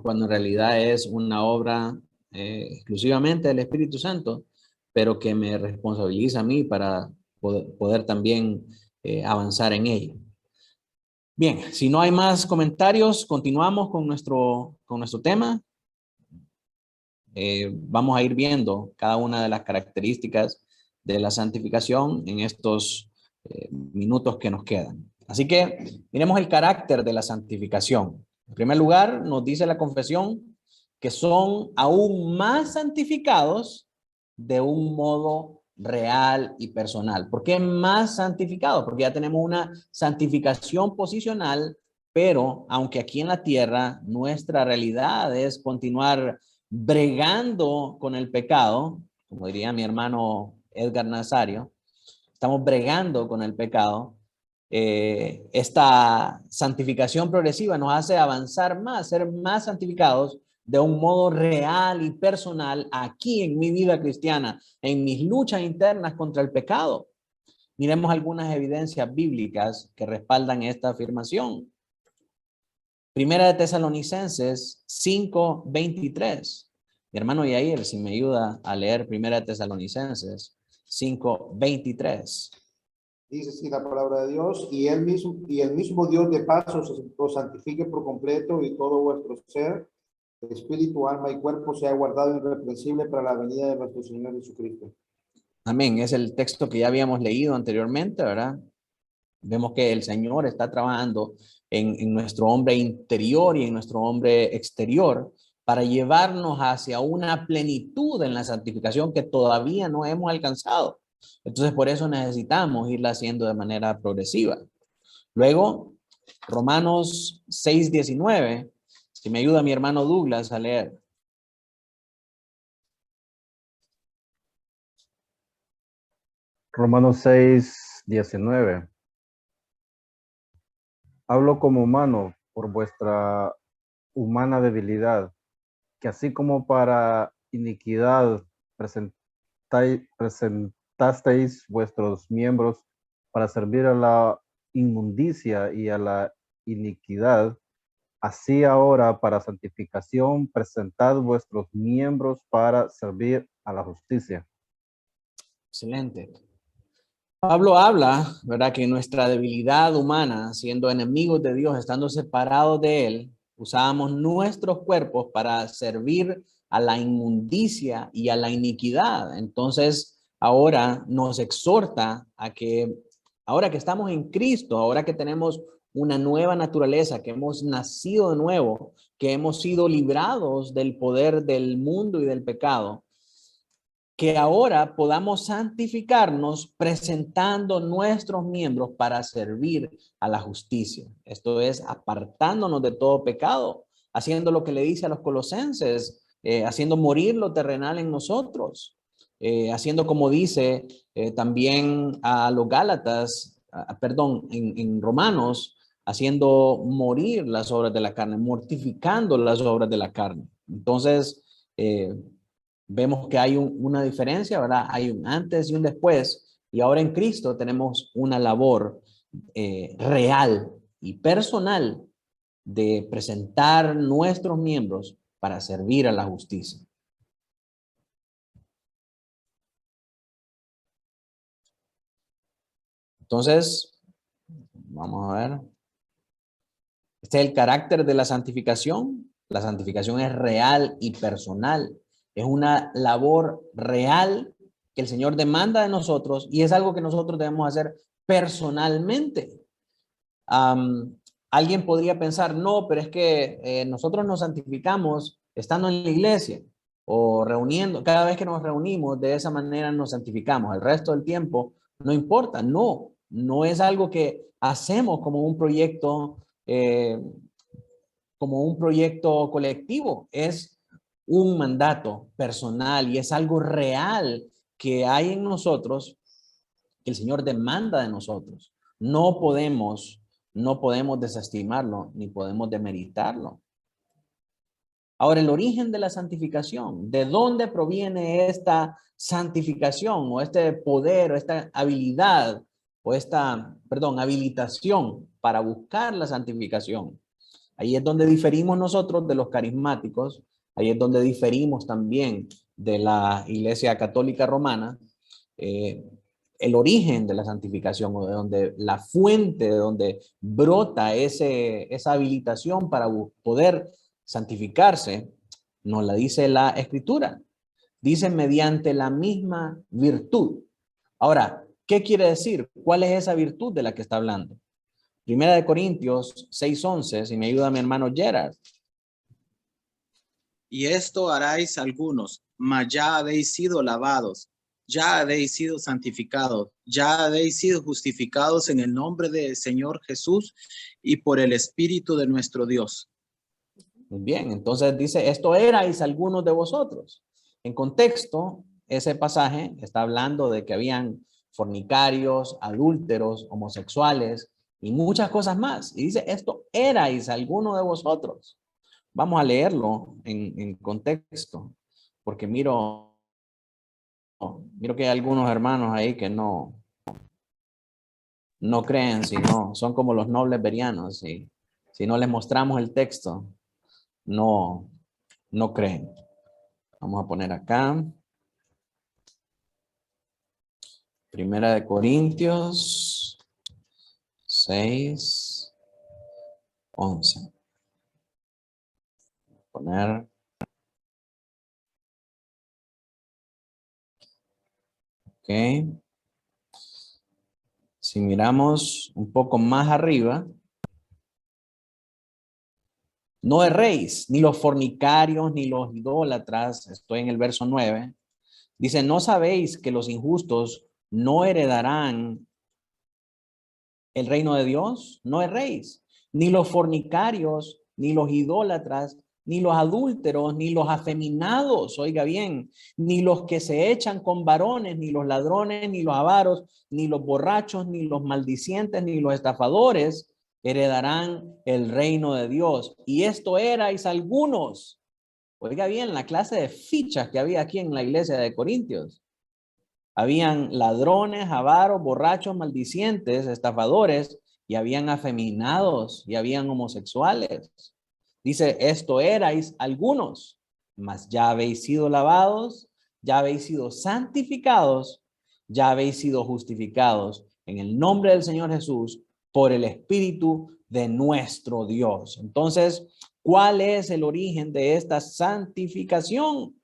cuando en realidad es una obra exclusivamente del Espíritu Santo, pero que me responsabiliza a mí para poder también avanzar en ella. Bien, si no hay más comentarios, continuamos con nuestro tema. Vamos a ir viendo cada una de las características de la santificación en estos minutos que nos quedan. Así que miremos el carácter de la santificación. En primer lugar, nos dice la confesión que son aún más santificados de un modo real y personal. ¿Por qué más santificados? Porque ya tenemos una santificación posicional, pero aunque aquí en la tierra nuestra realidad es continuar bregando con el pecado, como diría mi hermano Edgar Nazario, estamos bregando con el pecado. Esta santificación progresiva nos hace avanzar más, ser más santificados de un modo real y personal aquí en mi vida cristiana, en mis luchas internas contra el pecado. Miremos algunas evidencias bíblicas que respaldan esta afirmación. Primera de Tesalonicenses 5:23. Mi hermano Yair, si me ayuda a leer Primera de Tesalonicenses 5:23. Dice así la palabra de Dios: y el mismo Dios de paz os santifique por completo, y todo vuestro ser, espíritu, alma y cuerpo sea guardado irreprensible para la venida de nuestro Señor Jesucristo. Amén. Es el texto que ya habíamos leído anteriormente, ¿verdad? Vemos que el Señor está trabajando en nuestro hombre interior y en nuestro hombre exterior para llevarnos hacia una plenitud en la santificación que todavía no hemos alcanzado. Entonces, por eso necesitamos irla haciendo de manera progresiva. Luego, Romanos 6:19. Si me ayuda mi hermano Douglas a leer. Romanos 6:19. Hablo como humano por vuestra humana debilidad, que así como para iniquidad presentasteis vuestros miembros para servir a la inmundicia y a la iniquidad, así ahora para santificación presentad vuestros miembros para servir a la justicia. Excelente. Pablo habla, ¿verdad?, que nuestra debilidad humana, siendo enemigos de Dios, estando separados de Él, usábamos nuestros cuerpos para servir a la inmundicia y a la iniquidad. Entonces, ahora nos exhorta a que, ahora que estamos en Cristo, ahora que tenemos una nueva naturaleza, que hemos nacido de nuevo, que hemos sido librados del poder del mundo y del pecado, que ahora podamos santificarnos presentando nuestros miembros para servir a la justicia. Esto es, apartándonos de todo pecado, haciendo lo que le dice a los colosenses, haciendo morir lo terrenal en nosotros, haciendo como dice también a los Gálatas, en Romanos, haciendo morir las obras de la carne, mortificando las obras de la carne. Entonces, vemos que hay una diferencia, ¿verdad? Hay un antes y un después, y ahora en Cristo tenemos una labor real y personal de presentar nuestros miembros para servir a la justicia. Entonces, vamos a ver. Este es el carácter de la santificación. La santificación es real y personal. Es una labor real que el Señor demanda de nosotros y es algo que nosotros debemos hacer personalmente. Alguien podría pensar, no, pero es que nosotros nos santificamos estando en la iglesia o reuniendo. Cada vez que nos reunimos, de esa manera nos santificamos. El resto del tiempo no importa. No, no es algo que hacemos como un proyecto colectivo. Es un mandato personal y es algo real que hay en nosotros, que el Señor demanda de nosotros. No podemos desestimarlo ni podemos demeritarlo. Ahora, el origen de la santificación, ¿de dónde proviene esta santificación o este poder o esta habilidad o habilitación para buscar la santificación? Ahí es donde diferimos nosotros de los carismáticos, ahí es donde diferimos también de la Iglesia Católica Romana. El origen de la santificación o de donde la fuente, de donde brota esa habilitación para poder santificarse, nos la dice la Escritura. Dice mediante la misma virtud. Ahora, ¿qué quiere decir? ¿Cuál es esa virtud de la que está hablando? Primera de Corintios 6:11, si me ayuda mi hermano Gerard. Y esto haráis algunos, mas ya habéis sido lavados, ya habéis sido santificados, ya habéis sido justificados en el nombre del Señor Jesús y por el Espíritu de nuestro Dios. Muy bien, entonces dice, esto erais algunos de vosotros. En contexto, ese pasaje está hablando de que habían fornicarios, adúlteros, homosexuales y muchas cosas más. Y dice, esto erais algunos de vosotros. Vamos a leerlo en contexto, porque miro que hay algunos hermanos ahí que no creen, sino son como los nobles berianos, y si no les mostramos el texto, no creen. Vamos a poner acá. Primera de Corintios 6:11. Poner. Ok. Si miramos un poco más arriba, no erréis, ni los fornicarios, ni los idólatras, estoy en el verso 9, dice, ¿no sabéis que los injustos no heredarán el reino de Dios? No erréis, ni los fornicarios, ni los idólatras, ni los adúlteros, ni los afeminados, oiga bien, ni los que se echan con varones, ni los ladrones, ni los avaros, ni los borrachos, ni los maldicientes, ni los estafadores heredarán el reino de Dios. Y esto erais algunos. Oiga bien, la clase de fichas que había aquí en la iglesia de Corintios. Habían ladrones, avaros, borrachos, maldicientes, estafadores, y habían afeminados, y habían homosexuales. Dice, esto erais algunos, mas ya habéis sido lavados, ya habéis sido santificados, ya habéis sido justificados en el nombre del Señor Jesús por el Espíritu de nuestro Dios. Entonces, ¿cuál es el origen de esta santificación?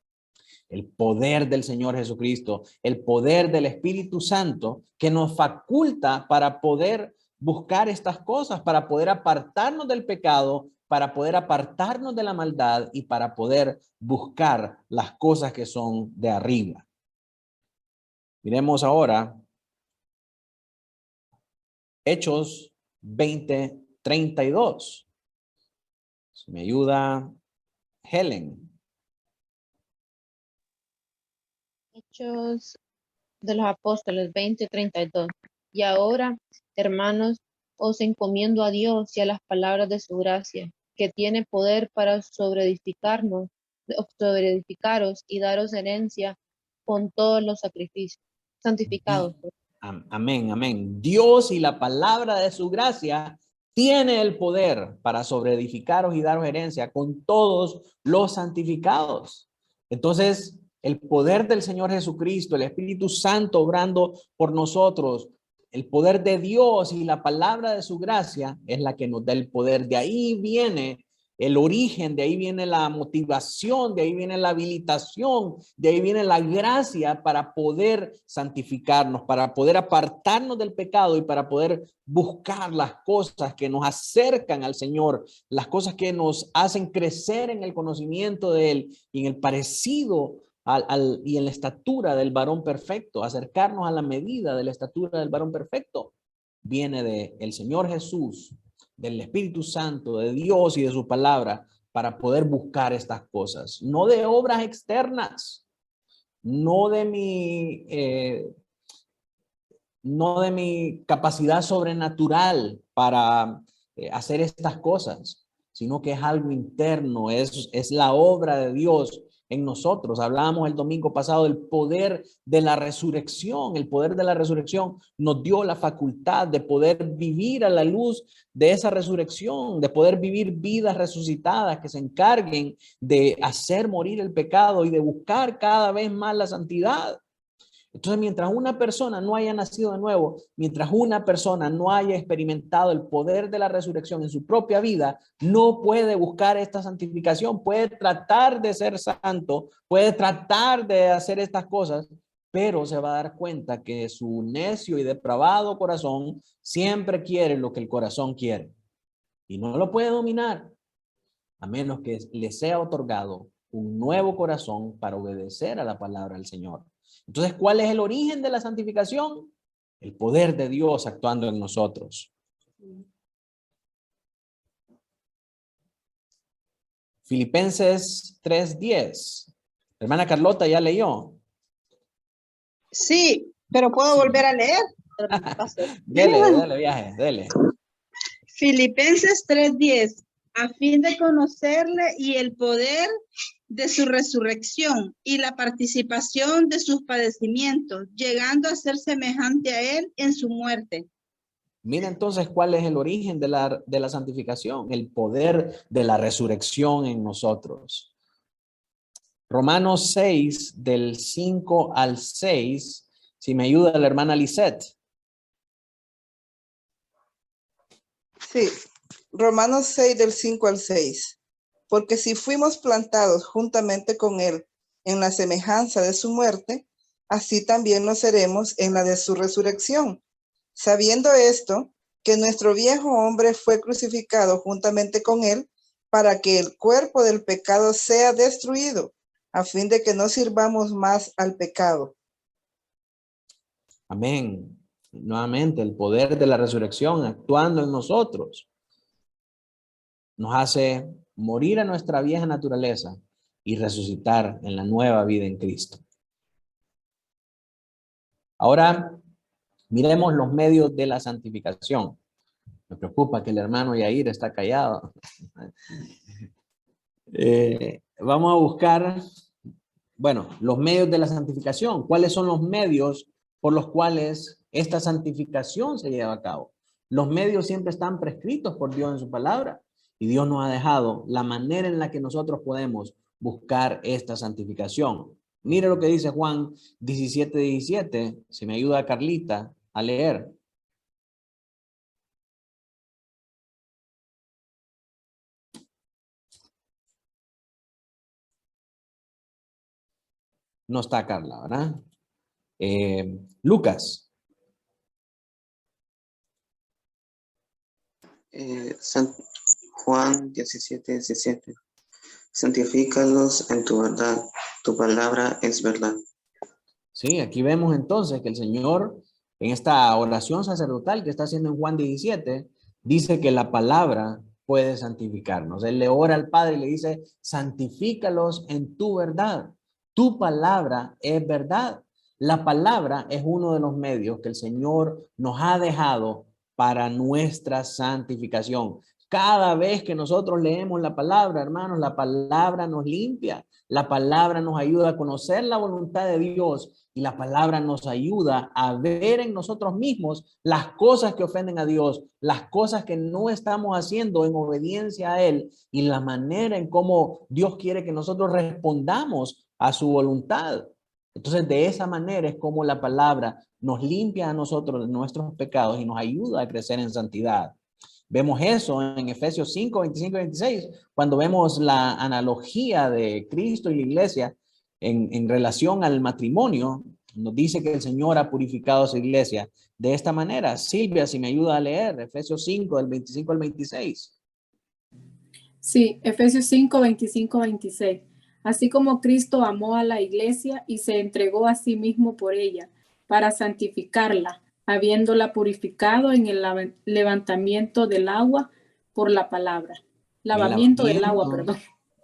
El poder del Señor Jesucristo, el poder del Espíritu Santo que nos faculta para poder buscar estas cosas, para poder apartarnos del pecado, para poder apartarnos de la maldad y para poder buscar las cosas que son de arriba. Miremos ahora Hechos 20:32. Si me ayuda Helen. Hechos de los Apóstoles 20:32. Y ahora, hermanos, os encomiendo a Dios y a las palabras de su gracia, que tiene poder para sobreedificaros y daros herencia con todos los sacrificios, santificados. Amén, amén. Dios y la palabra de su gracia tiene el poder para sobreedificaros y daros herencia con todos los santificados. Entonces, el poder del Señor Jesucristo, el Espíritu Santo obrando por nosotros, el poder de Dios y la palabra de su gracia es la que nos da el poder. De ahí viene el origen, de ahí viene la motivación, de ahí viene la habilitación, de ahí viene la gracia para poder santificarnos, para poder apartarnos del pecado y para poder buscar las cosas que nos acercan al Señor, las cosas que nos hacen crecer en el conocimiento de Él y en el parecido y en la estatura del varón perfecto, acercarnos a la medida de la estatura del varón perfecto. Viene de el Señor Jesús, del Espíritu Santo, de Dios y de su palabra para poder buscar estas cosas, no de obras externas, no de mi capacidad sobrenatural para hacer estas cosas, sino que es algo interno, es la obra de Dios en nosotros. Hablábamos el domingo pasado del poder de la resurrección. El poder de la resurrección nos dio la facultad de poder vivir a la luz de esa resurrección, de poder vivir vidas resucitadas que se encarguen de hacer morir el pecado y de buscar cada vez más la santidad. Entonces, mientras una persona no haya nacido de nuevo, mientras una persona no haya experimentado el poder de la resurrección en su propia vida, no puede buscar esta santificación, puede tratar de ser santo, puede tratar de hacer estas cosas, pero se va a dar cuenta que su necio y depravado corazón siempre quiere lo que el corazón quiere y no lo puede dominar, a menos que le sea otorgado un nuevo corazón para obedecer a la palabra del Señor. Entonces, ¿cuál es el origen de la santificación? El poder de Dios actuando en nosotros. Filipenses 3:10. Hermana Carlota, ¿ya leyó? Sí, pero puedo volver a leer. Dele viaje, dele. Filipenses 3:10. A fin de conocerle y el poder de su resurrección y la participación de sus padecimientos, llegando a ser semejante a él en su muerte. Mira entonces cuál es el origen de la santificación, el poder de la resurrección en nosotros. Romanos 6, del 5 al 6, si me ayuda la hermana Lisette. Sí, Romanos 6, del 5 al 6. Porque si fuimos plantados juntamente con él en la semejanza de su muerte, así también lo seremos en la de su resurrección. Sabiendo esto, que nuestro viejo hombre fue crucificado juntamente con él, para que el cuerpo del pecado sea destruido, a fin de que no sirvamos más al pecado. Amén. Nuevamente, el poder de la resurrección actuando en nosotros nos hace morir a nuestra vieja naturaleza y resucitar en la nueva vida en Cristo. Ahora, miremos los medios de la santificación. Me preocupa que el hermano Yair está callado. Vamos a buscar, bueno, los medios de la santificación. ¿Cuáles son los medios por los cuales esta santificación se lleva a cabo? Los medios siempre están prescritos por Dios en su palabra y Dios nos ha dejado la manera en la que nosotros podemos buscar esta santificación. Mire lo que dice Juan 17:17. Si me ayuda Carlita a leer. No está Carla, ¿verdad? Lucas. Juan 17:17. Santifícalos en tu verdad, tu palabra es verdad. Sí, aquí vemos entonces que el Señor, en esta oración sacerdotal que está haciendo en Juan 17, dice que la palabra puede santificarnos. Él le ora al Padre y le dice, santifícalos en tu verdad. Tu palabra es verdad. La palabra es uno de los medios que el Señor nos ha dejado para nuestra santificación. Cada vez que nosotros leemos la palabra, hermanos, la palabra nos limpia. La palabra nos ayuda a conocer la voluntad de Dios y la palabra nos ayuda a ver en nosotros mismos las cosas que ofenden a Dios, las cosas que no estamos haciendo en obediencia a Él y la manera en cómo Dios quiere que nosotros respondamos a su voluntad. Entonces, de esa manera es como la palabra nos limpia a nosotros de nuestros pecados y nos ayuda a crecer en santidad. Vemos eso en Efesios 5, 25 y 26, cuando vemos la analogía de Cristo y la iglesia en relación al matrimonio. Nos dice que el Señor ha purificado a su iglesia de esta manera. Silvia, si me ayuda a leer Efesios 5, del 25 al 26. Sí, Efesios 5, 25, 26. Así como Cristo amó a la iglesia y se entregó a sí mismo por ella, para santificarla, habiéndola purificado en el levantamiento del agua por la palabra. Lavamiento del agua, perdón.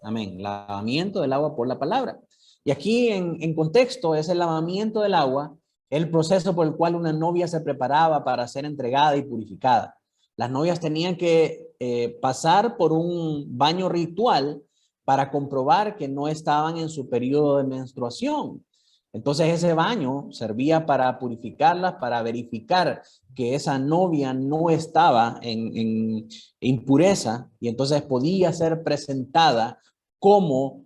Amén. Lavamiento del agua por la palabra. Y aquí en contexto es el lavamiento del agua, el proceso por el cual una novia se preparaba para ser entregada y purificada. Las novias tenían que pasar por un baño ritual para comprobar que no estaban en su periodo de menstruación. Entonces ese baño servía para purificarlas, para verificar que esa novia no estaba en impureza y entonces podía ser presentada como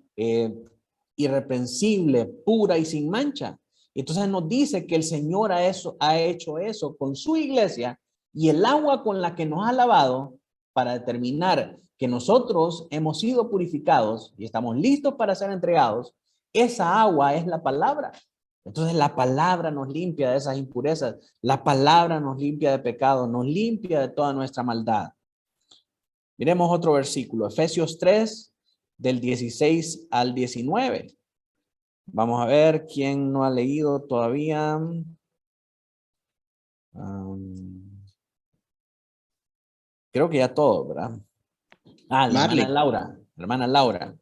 irreprensible, pura y sin mancha. Y entonces nos dice que el Señor ha hecho eso con su iglesia y el agua con la que nos ha lavado para determinar que nosotros hemos sido purificados y estamos listos para ser entregados. Esa agua es la palabra. Entonces la palabra nos limpia de esas impurezas. La palabra nos limpia de pecado, nos limpia de toda nuestra maldad. Miremos otro versículo, Efesios 3, del 16 al 19. Vamos a ver quién no ha leído todavía. Creo que ya todo, ¿verdad? La hermana Laura.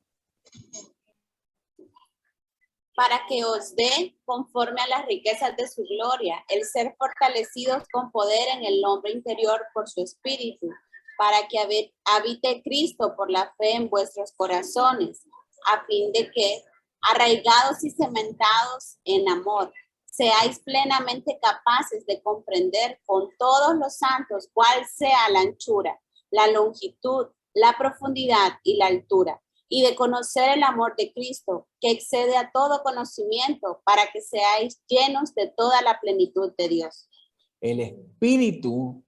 Para que os dé conforme a las riquezas de su gloria, el ser fortalecidos con poder en el hombre interior por su espíritu, para que habite Cristo por la fe en vuestros corazones, a fin de que, arraigados y cementados en amor, seáis plenamente capaces de comprender con todos los santos cuál sea la anchura, la longitud, la profundidad y la altura, y de conocer el amor de Cristo, que excede a todo conocimiento, para que seáis llenos de toda la plenitud de Dios. El Espíritu,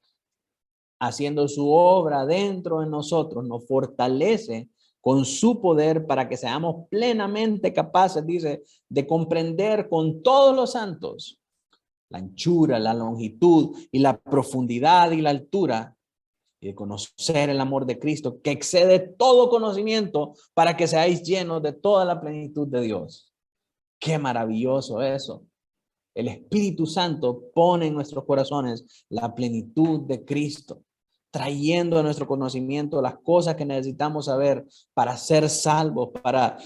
haciendo su obra dentro de nosotros, nos fortalece con su poder para que seamos plenamente capaces, dice, de comprender con todos los santos la anchura, la longitud y la profundidad y la altura, y de conocer el amor de Cristo que excede todo conocimiento, para que seáis llenos de toda la plenitud de Dios. Qué maravilloso eso. El Espíritu Santo pone en nuestros corazones la plenitud de Cristo, trayendo a nuestro conocimiento las cosas que necesitamos saber para ser salvos, para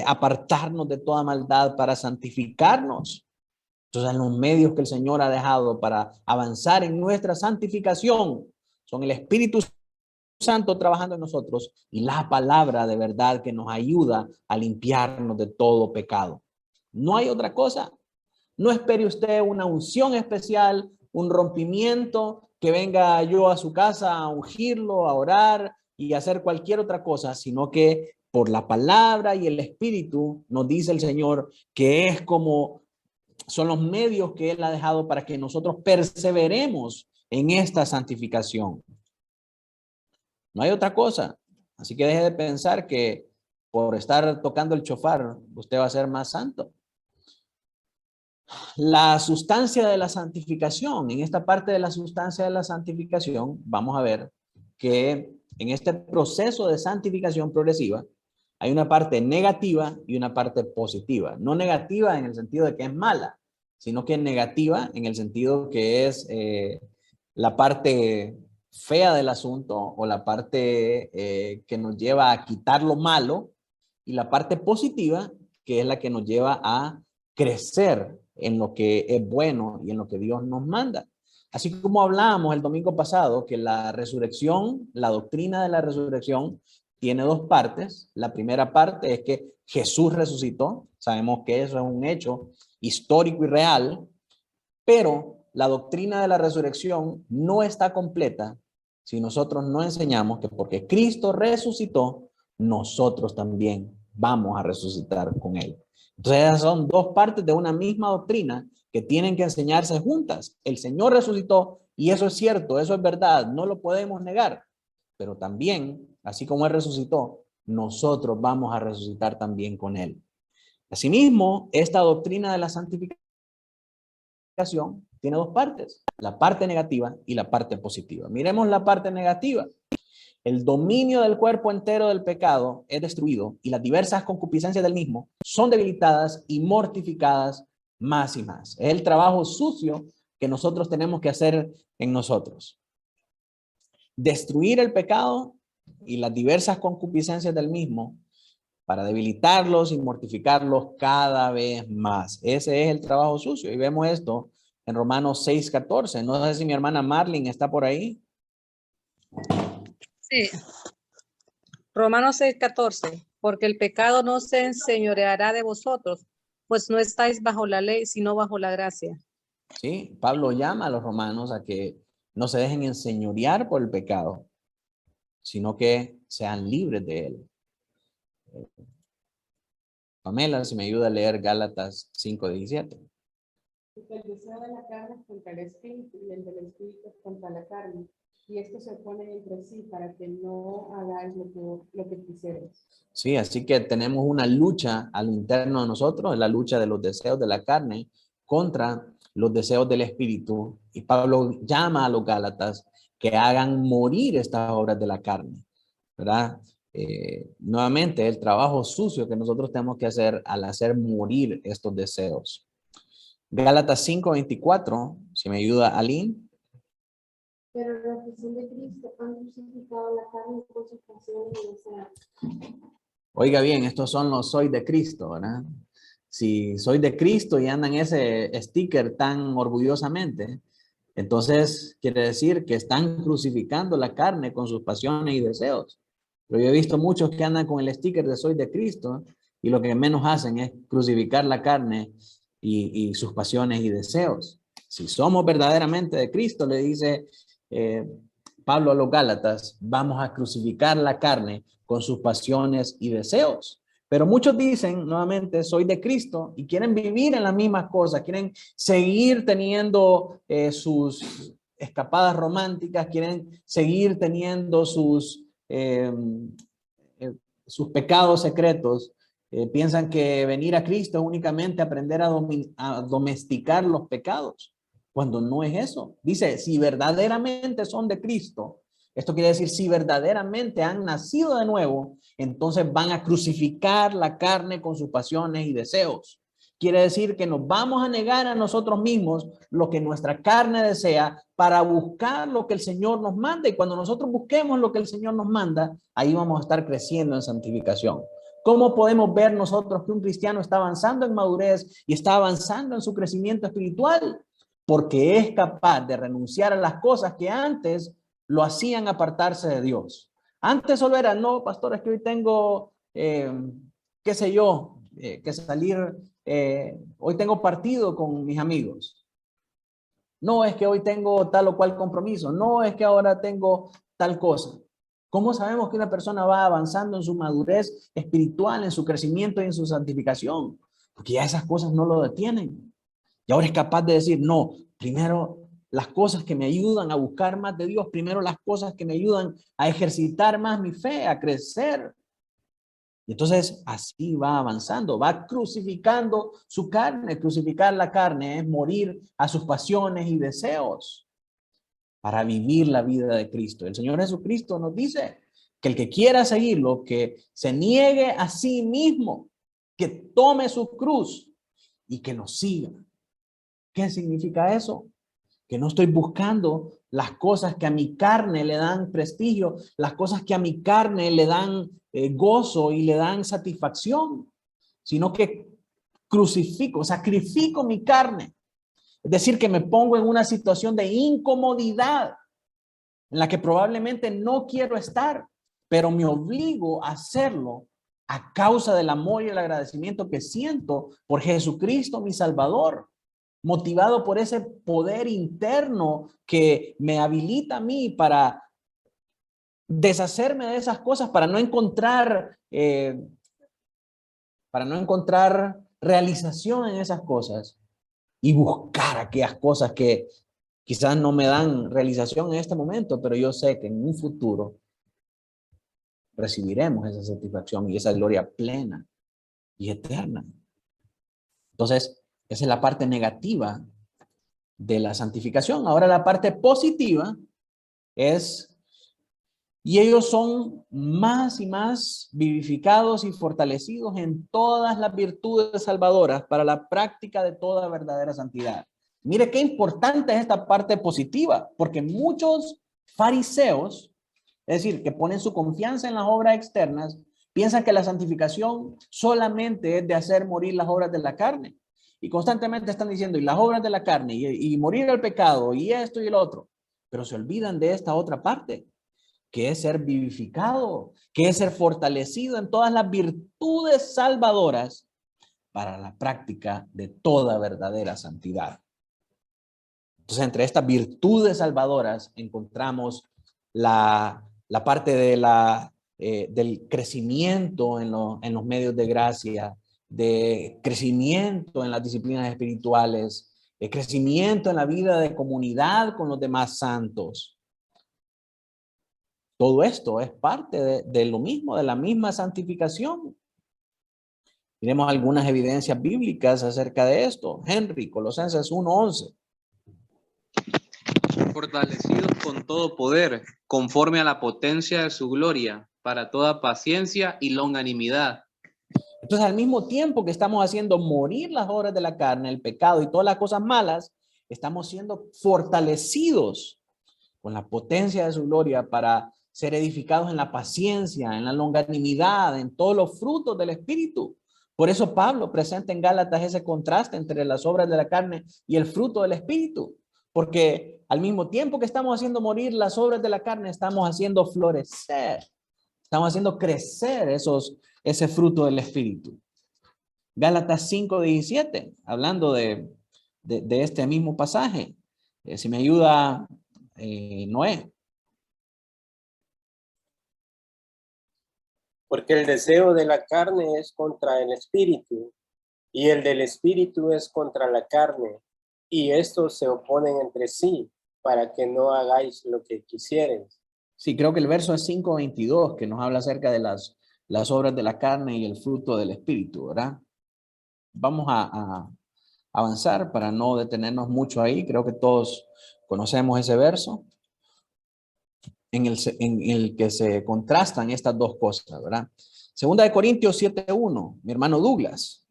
apartarnos de toda maldad, para santificarnos. Entonces, los medios que el Señor ha dejado para avanzar en nuestra santificación son el Espíritu Santo trabajando en nosotros y la palabra de verdad que nos ayuda a limpiarnos de todo pecado. No hay otra cosa. No espere usted una unción especial, un rompimiento, que venga yo a su casa a ungirlo, a orar y a hacer cualquier otra cosa, sino que por la palabra y el Espíritu nos dice el Señor que es como son los medios que Él ha dejado para que nosotros perseveremos en esta santificación. No hay otra cosa. Así que deje de pensar que por estar tocando el shofar, usted va a ser más santo. La sustancia de la santificación, en esta parte de la sustancia de la santificación, vamos a ver que en este proceso de santificación progresiva hay una parte negativa y una parte positiva. No negativa en el sentido de que es mala, sino que es negativa en el sentido que es la parte fea del asunto o la parte que nos lleva a quitar lo malo, y la parte positiva que es la que nos lleva a crecer en lo que es bueno y en lo que Dios nos manda. Así como hablábamos el domingo pasado, que la resurrección, la doctrina de la resurrección tiene dos partes. La primera parte es que Jesús resucitó. Sabemos que eso es un hecho histórico y real, pero la doctrina de la resurrección no está completa si nosotros no enseñamos que porque Cristo resucitó, nosotros también vamos a resucitar con él. Entonces esas son dos partes de una misma doctrina que tienen que enseñarse juntas. El Señor resucitó y eso es cierto, eso es verdad, no lo podemos negar. Pero también, así como Él resucitó, nosotros vamos a resucitar también con Él. Asimismo, esta doctrina de la santificación tiene dos partes, la parte negativa y la parte positiva. Miremos la parte negativa. El dominio del cuerpo entero del pecado es destruido y las diversas concupiscencias del mismo son debilitadas y mortificadas más y más. Es el trabajo sucio que nosotros tenemos que hacer en nosotros. Destruir el pecado y las diversas concupiscencias del mismo para debilitarlos y mortificarlos cada vez más. Ese es el trabajo sucio y vemos esto en Romanos 6:14. No sé si mi hermana Marlene está por ahí. Sí. Romanos 6:14. Porque el pecado no se enseñoreará de vosotros, pues no estáis bajo la ley, sino bajo la gracia. Sí, Pablo llama a los romanos a que no se dejen enseñorear por el pecado, sino que sean libres de él. Pamela, si me ayuda a leer Gálatas 5:17. Porque el deseo de la carne es contra el espíritu y el del espíritu es contra la carne. Y estos se oponen entre sí para que no hagáis lo que quisierais. Sí, así que tenemos una lucha al interno de nosotros, la lucha de los deseos de la carne contra los deseos del espíritu. Y Pablo llama a los Gálatas que hagan morir estas obras de la carne, ¿verdad? Nuevamente, el trabajo sucio que nosotros tenemos que hacer al hacer morir estos deseos. Gálatas 5:24, si me ayuda Aline. Pero la reflexión de Cristo han crucificado la carne con sus pasiones y deseos. Oiga bien, estos son los soy de Cristo, ¿verdad? Si soy de Cristo y andan ese sticker tan orgullosamente, entonces quiere decir que están crucificando la carne con sus pasiones y deseos. Pero yo he visto muchos que andan con el sticker de soy de Cristo y lo que menos hacen es crucificar la carne y sus pasiones y deseos. Si somos verdaderamente de Cristo, le dice Pablo a los Gálatas, vamos a crucificar la carne con sus pasiones y deseos. Pero muchos dicen, nuevamente, soy de Cristo y quieren vivir en las mismas cosas, quieren seguir teniendo sus escapadas románticas, quieren seguir teniendo sus pecados secretos. Piensan que venir a Cristo es únicamente aprender a domesticar los pecados, cuando no es eso. Dice, si verdaderamente son de Cristo, esto quiere decir, si verdaderamente han nacido de nuevo, entonces van a crucificar la carne con sus pasiones y deseos. Quiere decir que nos vamos a negar a nosotros mismos lo que nuestra carne desea para buscar lo que el Señor nos manda. Y cuando nosotros busquemos lo que el Señor nos manda, ahí vamos a estar creciendo en santificación. ¿Cómo podemos ver nosotros que un cristiano está avanzando en madurez y está avanzando en su crecimiento espiritual? Porque es capaz de renunciar a las cosas que antes lo hacían apartarse de Dios. Antes solo era, no, pastor, es que hoy tengo, qué sé yo, que salir, hoy tengo partido con mis amigos. No, es que hoy tengo tal o cual compromiso. No, es que ahora tengo tal cosa. ¿Cómo sabemos que una persona va avanzando en su madurez espiritual, en su crecimiento y en su santificación? Porque ya esas cosas no lo detienen. Y ahora es capaz de decir, no, primero las cosas que me ayudan a buscar más de Dios, primero las cosas que me ayudan a ejercitar más mi fe, a crecer. Y entonces así va avanzando, va crucificando su carne. Crucificar la carne es morir a sus pasiones y deseos. para vivir la vida de Cristo. El Señor Jesucristo nos dice que el que quiera seguirlo, que se niegue a sí mismo, que tome su cruz y que nos siga. ¿Qué significa eso? Que no estoy buscando las cosas que a mi carne le dan prestigio, las cosas que a mi carne le dan gozo y le dan satisfacción, sino que crucifico, sacrifico mi carne. Es decir, que me pongo en una situación de incomodidad en la que probablemente no quiero estar, pero me obligo a hacerlo a causa del amor y el agradecimiento que siento por Jesucristo, mi Salvador, motivado por ese poder interno que me habilita a mí para deshacerme de esas cosas, para no encontrar realización en esas cosas y buscar aquellas cosas que quizás no me dan realización en este momento, pero yo sé que en un futuro recibiremos esa satisfacción y esa gloria plena y eterna. Entonces, esa es la parte negativa de la santificación. Ahora la parte positiva es, y ellos son más y más vivificados y fortalecidos en todas las virtudes salvadoras para la práctica de toda verdadera santidad. Mire qué importante es esta parte positiva, porque muchos fariseos, es decir, que ponen su confianza en las obras externas, piensan que la santificación solamente es de hacer morir las obras de la carne. Y constantemente están diciendo, y las obras de la carne, y morir el pecado, y esto y el otro. Pero se olvidan de esta otra parte, que es ser vivificado, que es ser fortalecido en todas las virtudes salvadoras para la práctica de toda verdadera santidad. Entonces, entre estas virtudes salvadoras encontramos la parte de del crecimiento en los medios de gracia, de crecimiento en las disciplinas espirituales, de crecimiento en la vida de comunidad con los demás santos. Todo esto es parte de lo mismo, de la misma santificación. Miremos algunas evidencias bíblicas acerca de esto. Henry, Colosenses 1:11. Fortalecidos con todo poder, conforme a la potencia de su gloria, para toda paciencia y longanimidad. Entonces, al mismo tiempo que estamos haciendo morir las obras de la carne, el pecado y todas las cosas malas, estamos siendo fortalecidos con la potencia de su gloria para ser edificados en la paciencia, en la longanimidad, en todos los frutos del Espíritu. Por eso Pablo presenta en Gálatas ese contraste entre las obras de la carne y el fruto del Espíritu. Porque al mismo tiempo que estamos haciendo morir las obras de la carne, estamos haciendo florecer, estamos haciendo crecer ese fruto del Espíritu. Gálatas 5:17, hablando de este mismo pasaje. Si me ayuda Noé. Porque el deseo de la carne es contra el espíritu, y el del espíritu es contra la carne, y estos se oponen entre sí, para que no hagáis lo que quisiereis. Sí, creo que el verso es 5:22, que nos habla acerca de las obras de la carne y el fruto del espíritu, ¿verdad? Vamos a avanzar para no detenernos mucho ahí. Creo que todos conocemos ese verso en el que se contrastan estas dos cosas, ¿verdad? Segunda de Corintios 7:1, mi hermano Douglas.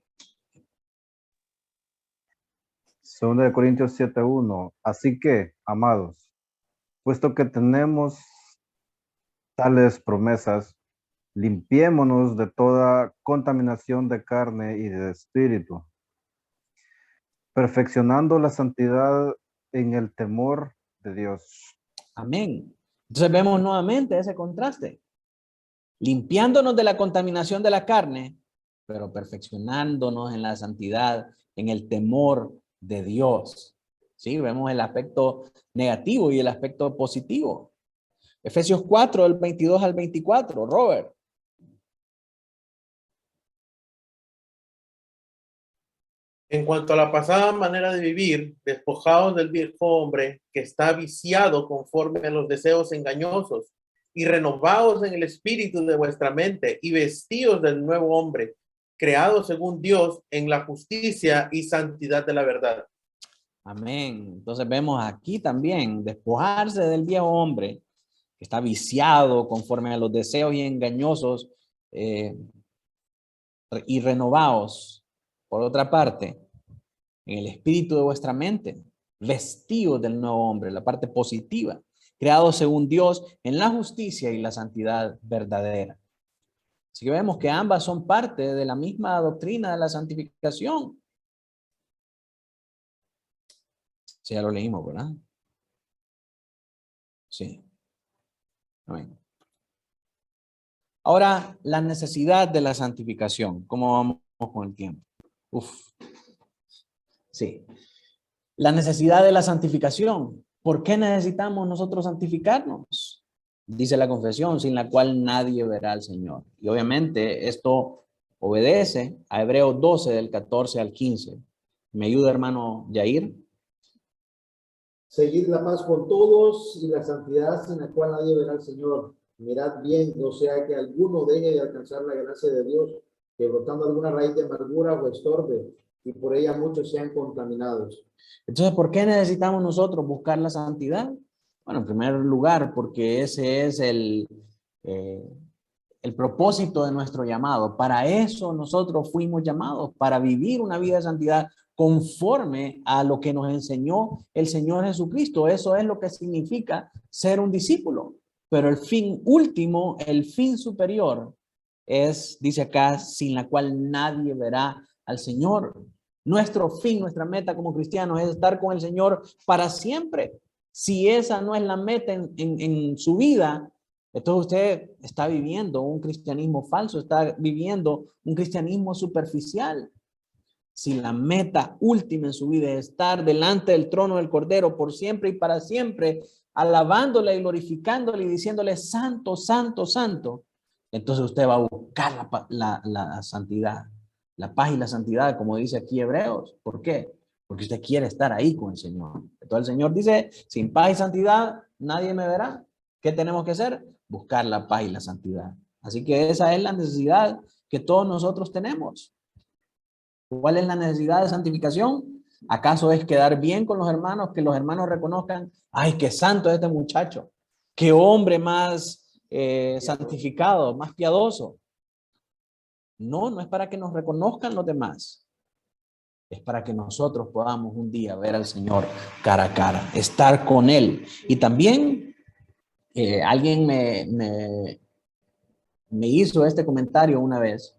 Segunda de Corintios 7:1. Así que, amados, puesto que tenemos tales promesas, limpiémonos de toda contaminación de carne y de espíritu, perfeccionando la santidad en el temor de Dios. Amén. Entonces vemos nuevamente ese contraste. Limpiándonos de la contaminación de la carne, pero perfeccionándonos en la santidad, en el temor de Dios. Sí, vemos el aspecto negativo y el aspecto positivo. Efesios 4, del 22 al 24. Robert. En cuanto a la pasada manera de vivir, despojados del viejo hombre que está viciado conforme a los deseos engañosos, y renovados en el espíritu de vuestra mente, y vestidos del nuevo hombre, creado según Dios en la justicia y santidad de la verdad. Amén. Entonces vemos aquí también despojarse del viejo hombre que está viciado conforme a los deseos y engañosos y renovados, por otra parte, en el espíritu de vuestra mente, vestidos del nuevo hombre, la parte positiva, creados según Dios en la justicia y la santidad verdadera. Así que vemos que ambas son parte de la misma doctrina de la santificación. Sí, ya lo leímos, ¿verdad? Sí. Amén. Ahora, la necesidad de la santificación. ¿Cómo vamos con el tiempo? Sí. La necesidad de la santificación. ¿Por qué necesitamos nosotros santificarnos? Dice la confesión, sin la cual nadie verá al Señor. Y obviamente esto obedece a Hebreos 12, del 14 al 15. ¿Me ayuda, hermano Yair? Seguid la paz con todos y la santidad sin la cual nadie verá al Señor. Mirad bien, no sea que alguno deje de alcanzar la gracia de Dios, que brotando alguna raíz de amargura o estorbe, y por ella muchos sean contaminados. Entonces, ¿por qué necesitamos nosotros buscar la santidad? Bueno, en primer lugar, porque ese es el propósito de nuestro llamado. Para eso nosotros fuimos llamados, para vivir una vida de santidad conforme a lo que nos enseñó el Señor Jesucristo. Eso es lo que significa ser un discípulo. Pero el fin último, el fin superior, es, dice acá, sin la cual nadie verá al Señor. Nuestro fin, nuestra meta como cristianos es estar con el Señor para siempre. Si esa no es la meta en su vida, entonces usted está viviendo un cristianismo falso, está viviendo un cristianismo superficial. Si la meta última en su vida es estar delante del trono del Cordero por siempre y para siempre, alabándole y glorificándole y diciéndole santo, santo, santo, entonces usted va a buscar la santidad, la paz y la santidad, como dice aquí Hebreos. ¿Por qué? Porque usted quiere estar ahí con el Señor. Entonces el Señor dice, sin paz y santidad nadie me verá. ¿Qué tenemos que hacer? Buscar la paz y la santidad. Así que esa es la necesidad que todos nosotros tenemos. ¿Cuál es la necesidad de santificación? ¿Acaso es quedar bien con los hermanos, que los hermanos reconozcan, ay, qué santo es este muchacho, qué hombre más santificado, más piadoso? No, no es para que nos reconozcan los demás. Es para que nosotros podamos un día ver al Señor cara a cara, estar con Él. Y también alguien me hizo este comentario una vez,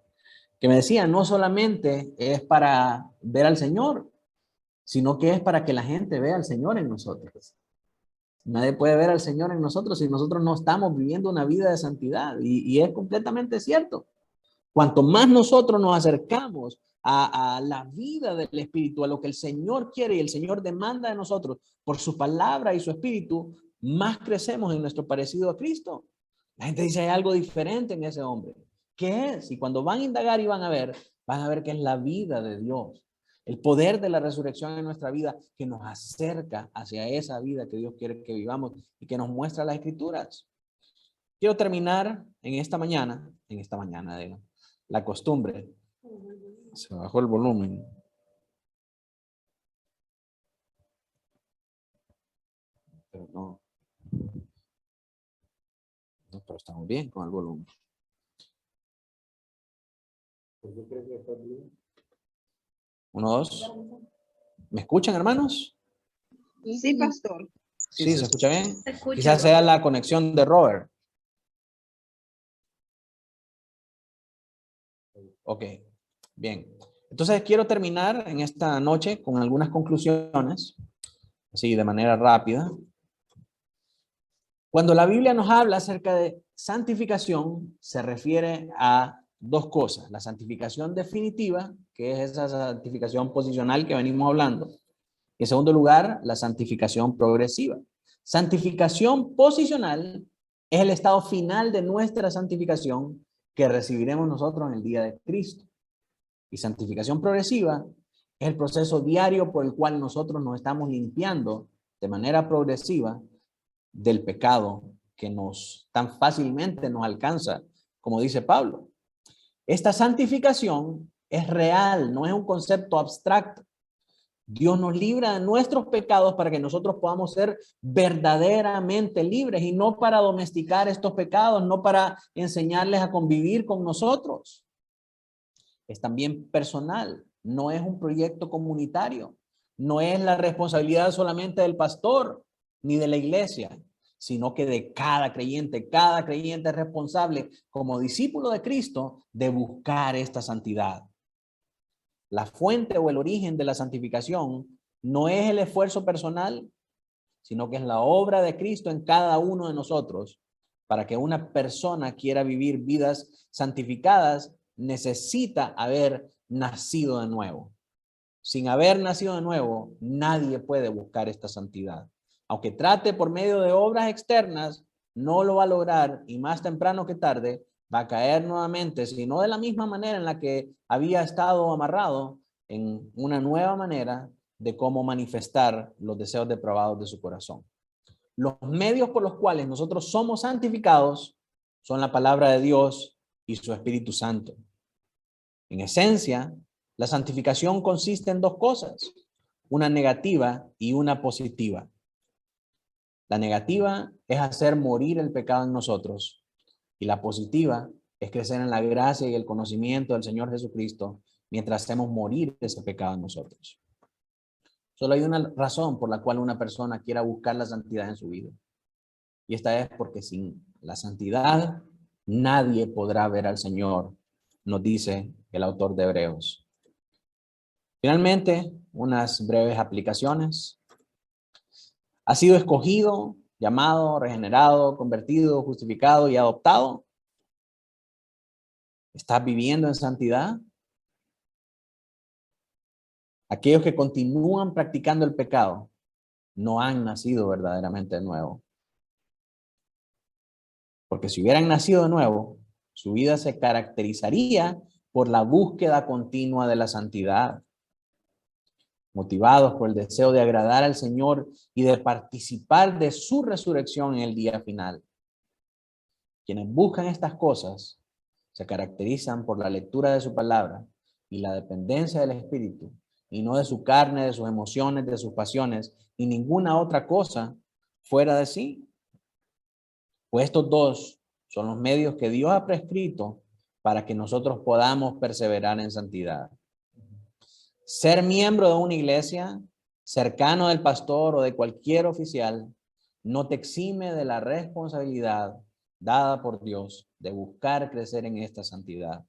que me decía, no solamente es para ver al Señor, sino que es para que la gente vea al Señor en nosotros. Nadie puede ver al Señor en nosotros si nosotros no estamos viviendo una vida de santidad. Y es completamente cierto. Cuanto más nosotros nos acercamos a la vida del Espíritu, a lo que el Señor quiere y el Señor demanda de nosotros por su palabra y su Espíritu, más crecemos en nuestro parecido a Cristo. La gente dice, hay algo diferente en ese hombre. ¿Qué es? Y cuando van a indagar y van a ver que es la vida de Dios. El poder de la resurrección en nuestra vida que nos acerca hacia esa vida que Dios quiere que vivamos y que nos muestra las Escrituras. Quiero terminar en esta mañana, digo, la costumbre. Se bajó el volumen. Pero no. No, pero estamos bien con el volumen. Uno, dos. ¿Me escuchan, hermanos? Sí, pastor. Sí, ¿se escucha bien? Se escucha. Quizás sea la conexión de Robert. Ok, bien. Entonces quiero terminar en esta noche con algunas conclusiones, así de manera rápida. Cuando la Biblia nos habla acerca de santificación, se refiere a dos cosas. La santificación definitiva, que es esa santificación posicional que venimos hablando. En segundo lugar, la santificación progresiva. Santificación posicional es el estado final de nuestra santificación que recibiremos nosotros en el día de Cristo. Y santificación progresiva es el proceso diario por el cual nosotros nos estamos limpiando de manera progresiva del pecado que tan fácilmente nos alcanza, como dice Pablo. Esta santificación es real, no es un concepto abstracto. Dios nos libra de nuestros pecados para que nosotros podamos ser verdaderamente libres y no para domesticar estos pecados, no para enseñarles a convivir con nosotros. Es también personal, no es un proyecto comunitario, no es la responsabilidad solamente del pastor ni de la iglesia, sino que de cada creyente es responsable como discípulo de Cristo de buscar esta santidad. La fuente o el origen de la santificación no es el esfuerzo personal, sino que es la obra de Cristo en cada uno de nosotros. Para que una persona quiera vivir vidas santificadas, necesita haber nacido de nuevo. Sin haber nacido de nuevo, nadie puede buscar esta santidad. Aunque trate por medio de obras externas, no lo va a lograr y más temprano que tarde va a caer nuevamente, si no de la misma manera en la que había estado amarrado, en una nueva manera de cómo manifestar los deseos depravados de su corazón. Los medios por los cuales nosotros somos santificados son la palabra de Dios y su Espíritu Santo. En esencia, la santificación consiste en dos cosas, una negativa y una positiva. La negativa es hacer morir el pecado en nosotros y la positiva es crecer en la gracia y el conocimiento del Señor Jesucristo mientras hacemos morir ese pecado en nosotros. Solo hay una razón por la cual una persona quiera buscar la santidad en su vida. Y esta es porque sin la santidad nadie podrá ver al Señor, nos dice el autor de Hebreos. Finalmente, unas breves aplicaciones. ¿Ha sido escogido, llamado, regenerado, convertido, justificado y adoptado? ¿Estás viviendo en santidad? Aquellos que continúan practicando el pecado no han nacido verdaderamente de nuevo. Porque si hubieran nacido de nuevo, su vida se caracterizaría por la búsqueda continua de la santidad, motivados por el deseo de agradar al Señor y de participar de su resurrección en el día final. Quienes buscan estas cosas se caracterizan por la lectura de su palabra y la dependencia del Espíritu, y no de su carne, de sus emociones, de sus pasiones, y ninguna otra cosa fuera de sí. Pues estos dos son los medios que Dios ha prescrito para que nosotros podamos perseverar en santidad. Ser miembro de una iglesia, cercano del pastor o de cualquier oficial, no te exime de la responsabilidad dada por Dios de buscar crecer en esta santidad.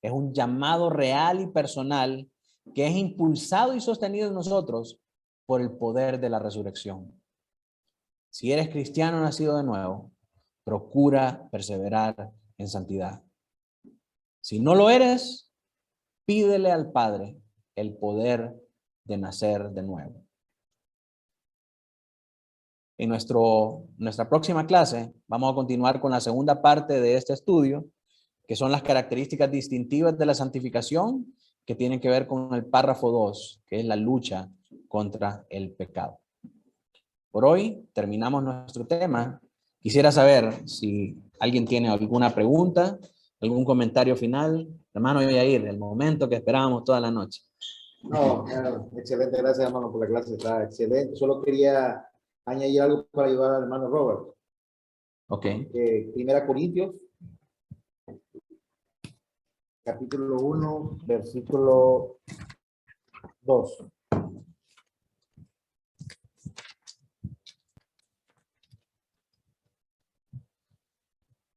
Es un llamado real y personal que es impulsado y sostenido en nosotros por el poder de la resurrección. Si eres cristiano nacido de nuevo, procura perseverar en santidad. Si no lo eres, pídele al Padre el poder de nacer de nuevo. En nuestra próxima clase vamos a continuar con la segunda parte de este estudio, que son las características distintivas de la santificación, que tienen que ver con el párrafo 2, que es la lucha contra el pecado. Por hoy terminamos nuestro tema. Quisiera saber si alguien tiene alguna pregunta, algún comentario final. Hermano Yair, el momento que esperábamos toda la noche. No, excelente, gracias hermano por la clase, está excelente. Solo quería añadir algo para ayudar al hermano Robert. Ok. Primera Corintios, capítulo 1, versículo 2.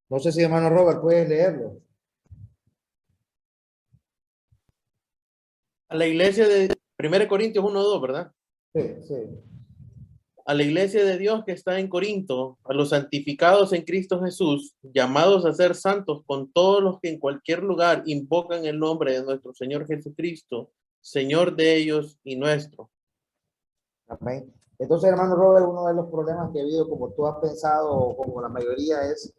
No sé si hermano Robert puedes leerlo. A la iglesia de 1 Corintios 1:2, ¿verdad? Sí, sí. A la iglesia de Dios que está en Corinto, a los santificados en Cristo Jesús, llamados a ser santos con todos los que en cualquier lugar invocan el nombre de nuestro Señor Jesucristo, Señor de ellos y nuestro. Amén. Entonces, hermano Robert, uno de los problemas que ha habido, como tú has pensado, o como la mayoría, es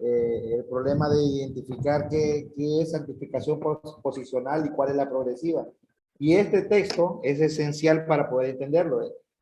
el problema de identificar qué es santificación posicional y cuál es la progresiva. Y este texto es esencial para poder entenderlo.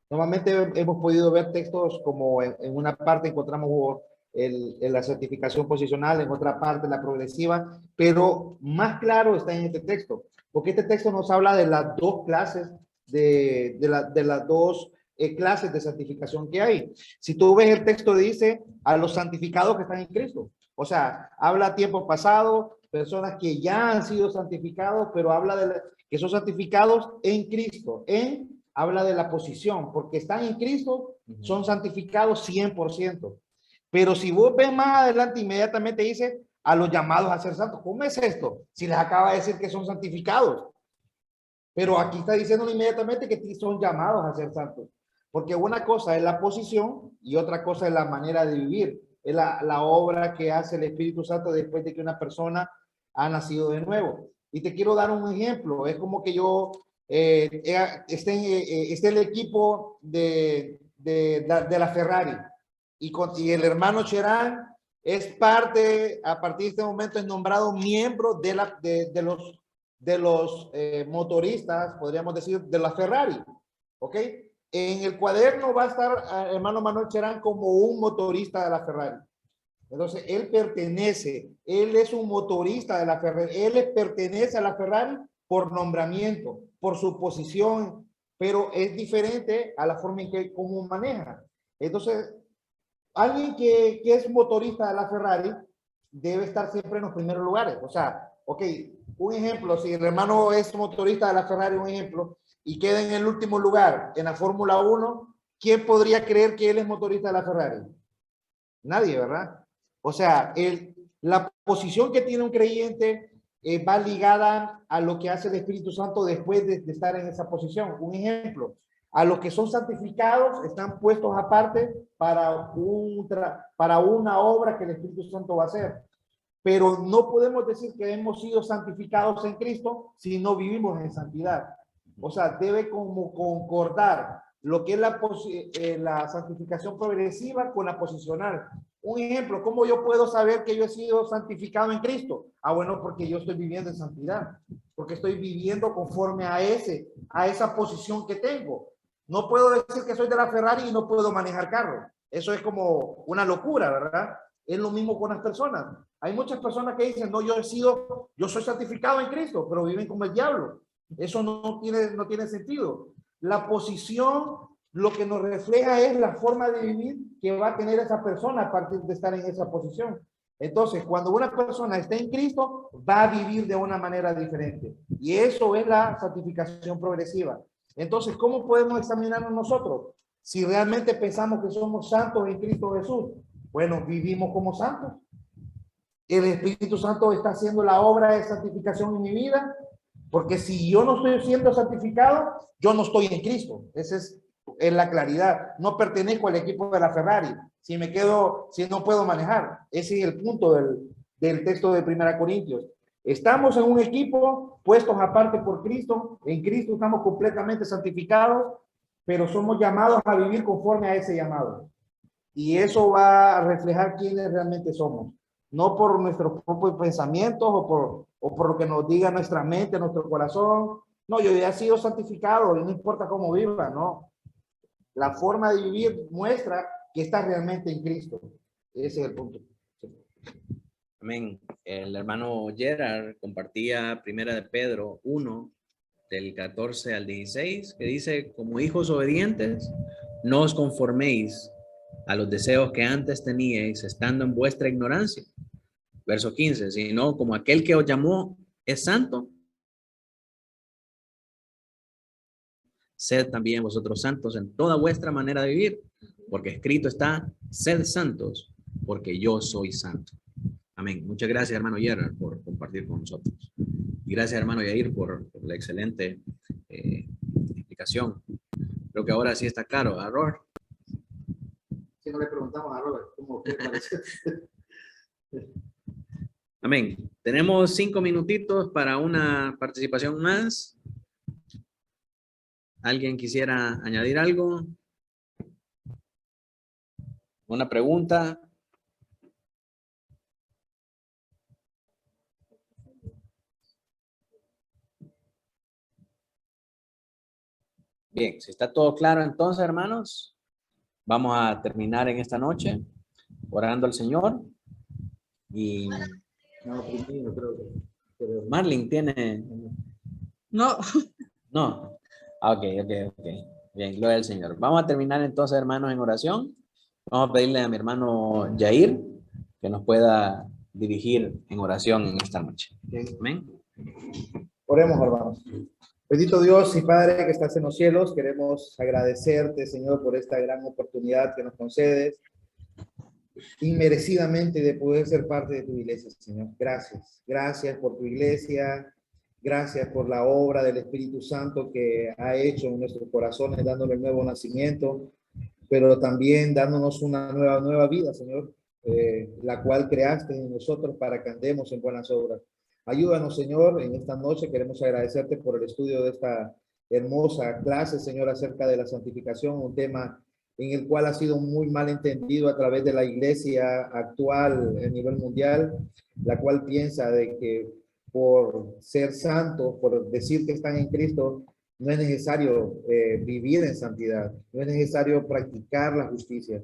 Normalmente hemos podido ver textos como en una parte encontramos la santificación posicional, en otra parte la progresiva, pero más claro está en este texto, porque este texto nos habla de las dos clases de las dos clases de santificación que hay. Si tú ves el texto dice a los santificados que están en Cristo. O sea, habla tiempo pasado, personas que ya han sido santificados, pero habla de que son santificados en Cristo. Habla de la posición, porque están en Cristo, son santificados 100%. Pero si vos ves más adelante, inmediatamente dice a los llamados a ser santos. ¿Cómo es esto? Si les acaba de decir que son santificados. Pero aquí está diciendo inmediatamente que son llamados a ser santos. Porque una cosa es la posición y otra cosa es la manera de vivir. Es la obra que hace el Espíritu Santo después de que una persona ha nacido de nuevo. Y te quiero dar un ejemplo. Es como que yo esté el equipo de la Ferrari y el hermano Cherán es parte, a partir de este momento es nombrado miembro de los motoristas, podríamos decir, de la Ferrari. ¿Ok? En el cuaderno va a estar hermano Manuel Cherán como un motorista de la Ferrari. Entonces, él es un motorista de la Ferrari, él pertenece a la Ferrari por nombramiento, por su posición, pero es diferente a la forma en que cómo maneja. Entonces, alguien que es motorista de la Ferrari debe estar siempre en los primeros lugares. O sea, ok, un ejemplo, si el hermano es motorista de la Ferrari, un ejemplo, y queda en el último lugar en la Fórmula 1, ¿quién podría creer que él es motorista de la Ferrari? Nadie, ¿verdad? O sea, la posición que tiene un creyente va ligada a lo que hace el Espíritu Santo después de estar en esa posición. Un ejemplo, a los que son santificados están puestos aparte para una obra que el Espíritu Santo va a hacer. Pero no podemos decir que hemos sido santificados en Cristo si no vivimos en santidad. O sea, debe como concordar lo que es la santificación progresiva con la posicional. Un ejemplo, ¿cómo yo puedo saber que yo he sido santificado en Cristo? Ah, bueno, porque yo estoy viviendo en santidad, porque estoy viviendo conforme a esa posición que tengo. No puedo decir que soy de la Ferrari y no puedo manejar carro. Eso es como una locura, ¿verdad? Es lo mismo con las personas. Hay muchas personas que dicen, no, yo soy santificado en Cristo, pero viven como el diablo. Eso no tiene sentido. La posición, lo que nos refleja es la forma de vivir que va a tener esa persona a partir de estar en esa posición. Entonces, cuando una persona está en Cristo, va a vivir de una manera diferente. Y eso es la santificación progresiva. Entonces, ¿cómo podemos examinarnos nosotros? Si realmente pensamos que somos santos en Cristo Jesús, bueno, vivimos como santos. El Espíritu Santo está haciendo la obra de santificación en mi vida, porque si yo no estoy siendo santificado, yo no estoy en Cristo. Esa es la claridad. No pertenezco al equipo de la Ferrari. Si no puedo manejar. Ese es el punto del texto de 1 Corintios. Estamos en un equipo puestos aparte por Cristo. En Cristo estamos completamente santificados, pero somos llamados a vivir conforme a ese llamado. Y eso va a reflejar quiénes realmente somos. No por nuestros propios pensamientos o por lo que nos diga nuestra mente, nuestro corazón. No, yo ya he sido santificado y no importa cómo viva, no. La forma de vivir muestra que está realmente en Cristo. Ese es el punto. Sí. Amén. El hermano Gerard compartía 1 de Pedro 1, del 14 al 16, que dice, como hijos obedientes, no os conforméis a los deseos que antes teníais, estando en vuestra ignorancia. Verso 15, sino como aquel que os llamó es santo, sed también vosotros santos en toda vuestra manera de vivir, porque escrito está, sed santos, porque yo soy santo. Amén. Muchas gracias, hermano Gerard, por compartir con nosotros. Y gracias, hermano Yair, por la excelente explicación. Creo que ahora sí está claro, ¿verdad, Robert? Si no le preguntamos a Robert, ¿cómo qué parece? Amén. Tenemos 5 minutitos para una participación más. ¿Alguien quisiera añadir algo? ¿Una pregunta? Bien, si está todo claro entonces, hermanos, vamos a terminar en esta noche orando al Señor. Y No, primero creo que... Marlene tiene... No. No. Ok. Bien, gloria al Señor. Vamos a terminar entonces, hermanos, en oración. Vamos a pedirle a mi hermano Jair que nos pueda dirigir en oración en esta noche. Amén. Oremos, hermanos. Bendito Dios y Padre que estás en los cielos, queremos agradecerte, Señor, por esta gran oportunidad que nos concedes inmerecidamente de poder ser parte de tu iglesia, Señor. Gracias. Gracias por tu iglesia. Gracias por la obra del Espíritu Santo que ha hecho en nuestros corazones, dándole el nuevo nacimiento, pero también dándonos una nueva vida, Señor, la cual creaste en nosotros para que andemos en buenas obras. Ayúdanos, Señor, en esta noche queremos agradecerte por el estudio de esta hermosa clase, Señor, acerca de la santificación, un tema en el cual ha sido muy mal entendido a través de la iglesia actual a nivel mundial, la cual piensa de que por ser santos, por decir que están en Cristo, no es necesario vivir en santidad, no es necesario practicar la justicia.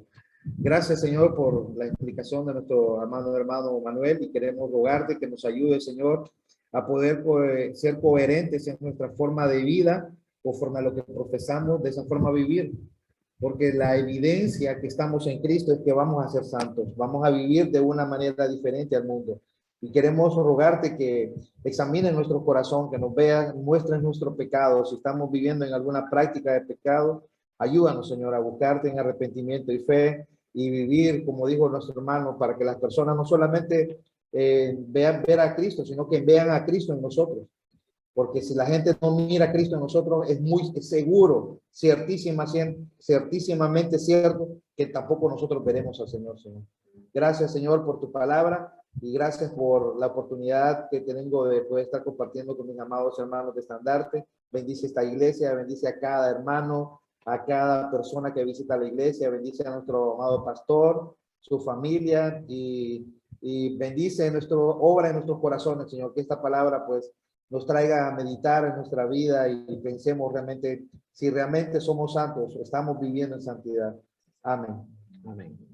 Gracias, Señor, por la explicación de nuestro hermano Manuel, y queremos rogarte que nos ayude, Señor, a poder ser coherentes en nuestra forma de vida, conforme a lo que profesamos, de esa forma vivir. Porque la evidencia que estamos en Cristo es que vamos a ser santos, vamos a vivir de una manera diferente al mundo. Y queremos rogarte que examines nuestro corazón, que nos veas, muestres nuestros pecados. Si estamos viviendo en alguna práctica de pecado, ayúdanos, Señor, a buscarte en arrepentimiento y fe y vivir, como dijo nuestro hermano, para que las personas no solamente vean ver a Cristo, sino que vean a Cristo en nosotros. Porque si la gente no mira a Cristo en nosotros, es muy seguro, ciertísimamente cierto, que tampoco nosotros veremos al Señor, Señor. Gracias, Señor, por tu palabra y gracias por la oportunidad que tengo de poder estar compartiendo con mis amados hermanos de Estandarte. Bendice esta iglesia, bendice a cada hermano, a cada persona que visita la iglesia, bendice a nuestro amado pastor, su familia y bendice nuestra obra en nuestros corazones, Señor, que esta palabra pues nos traiga a meditar en nuestra vida y pensemos realmente si realmente somos santos, estamos viviendo en santidad. Amén. Amén.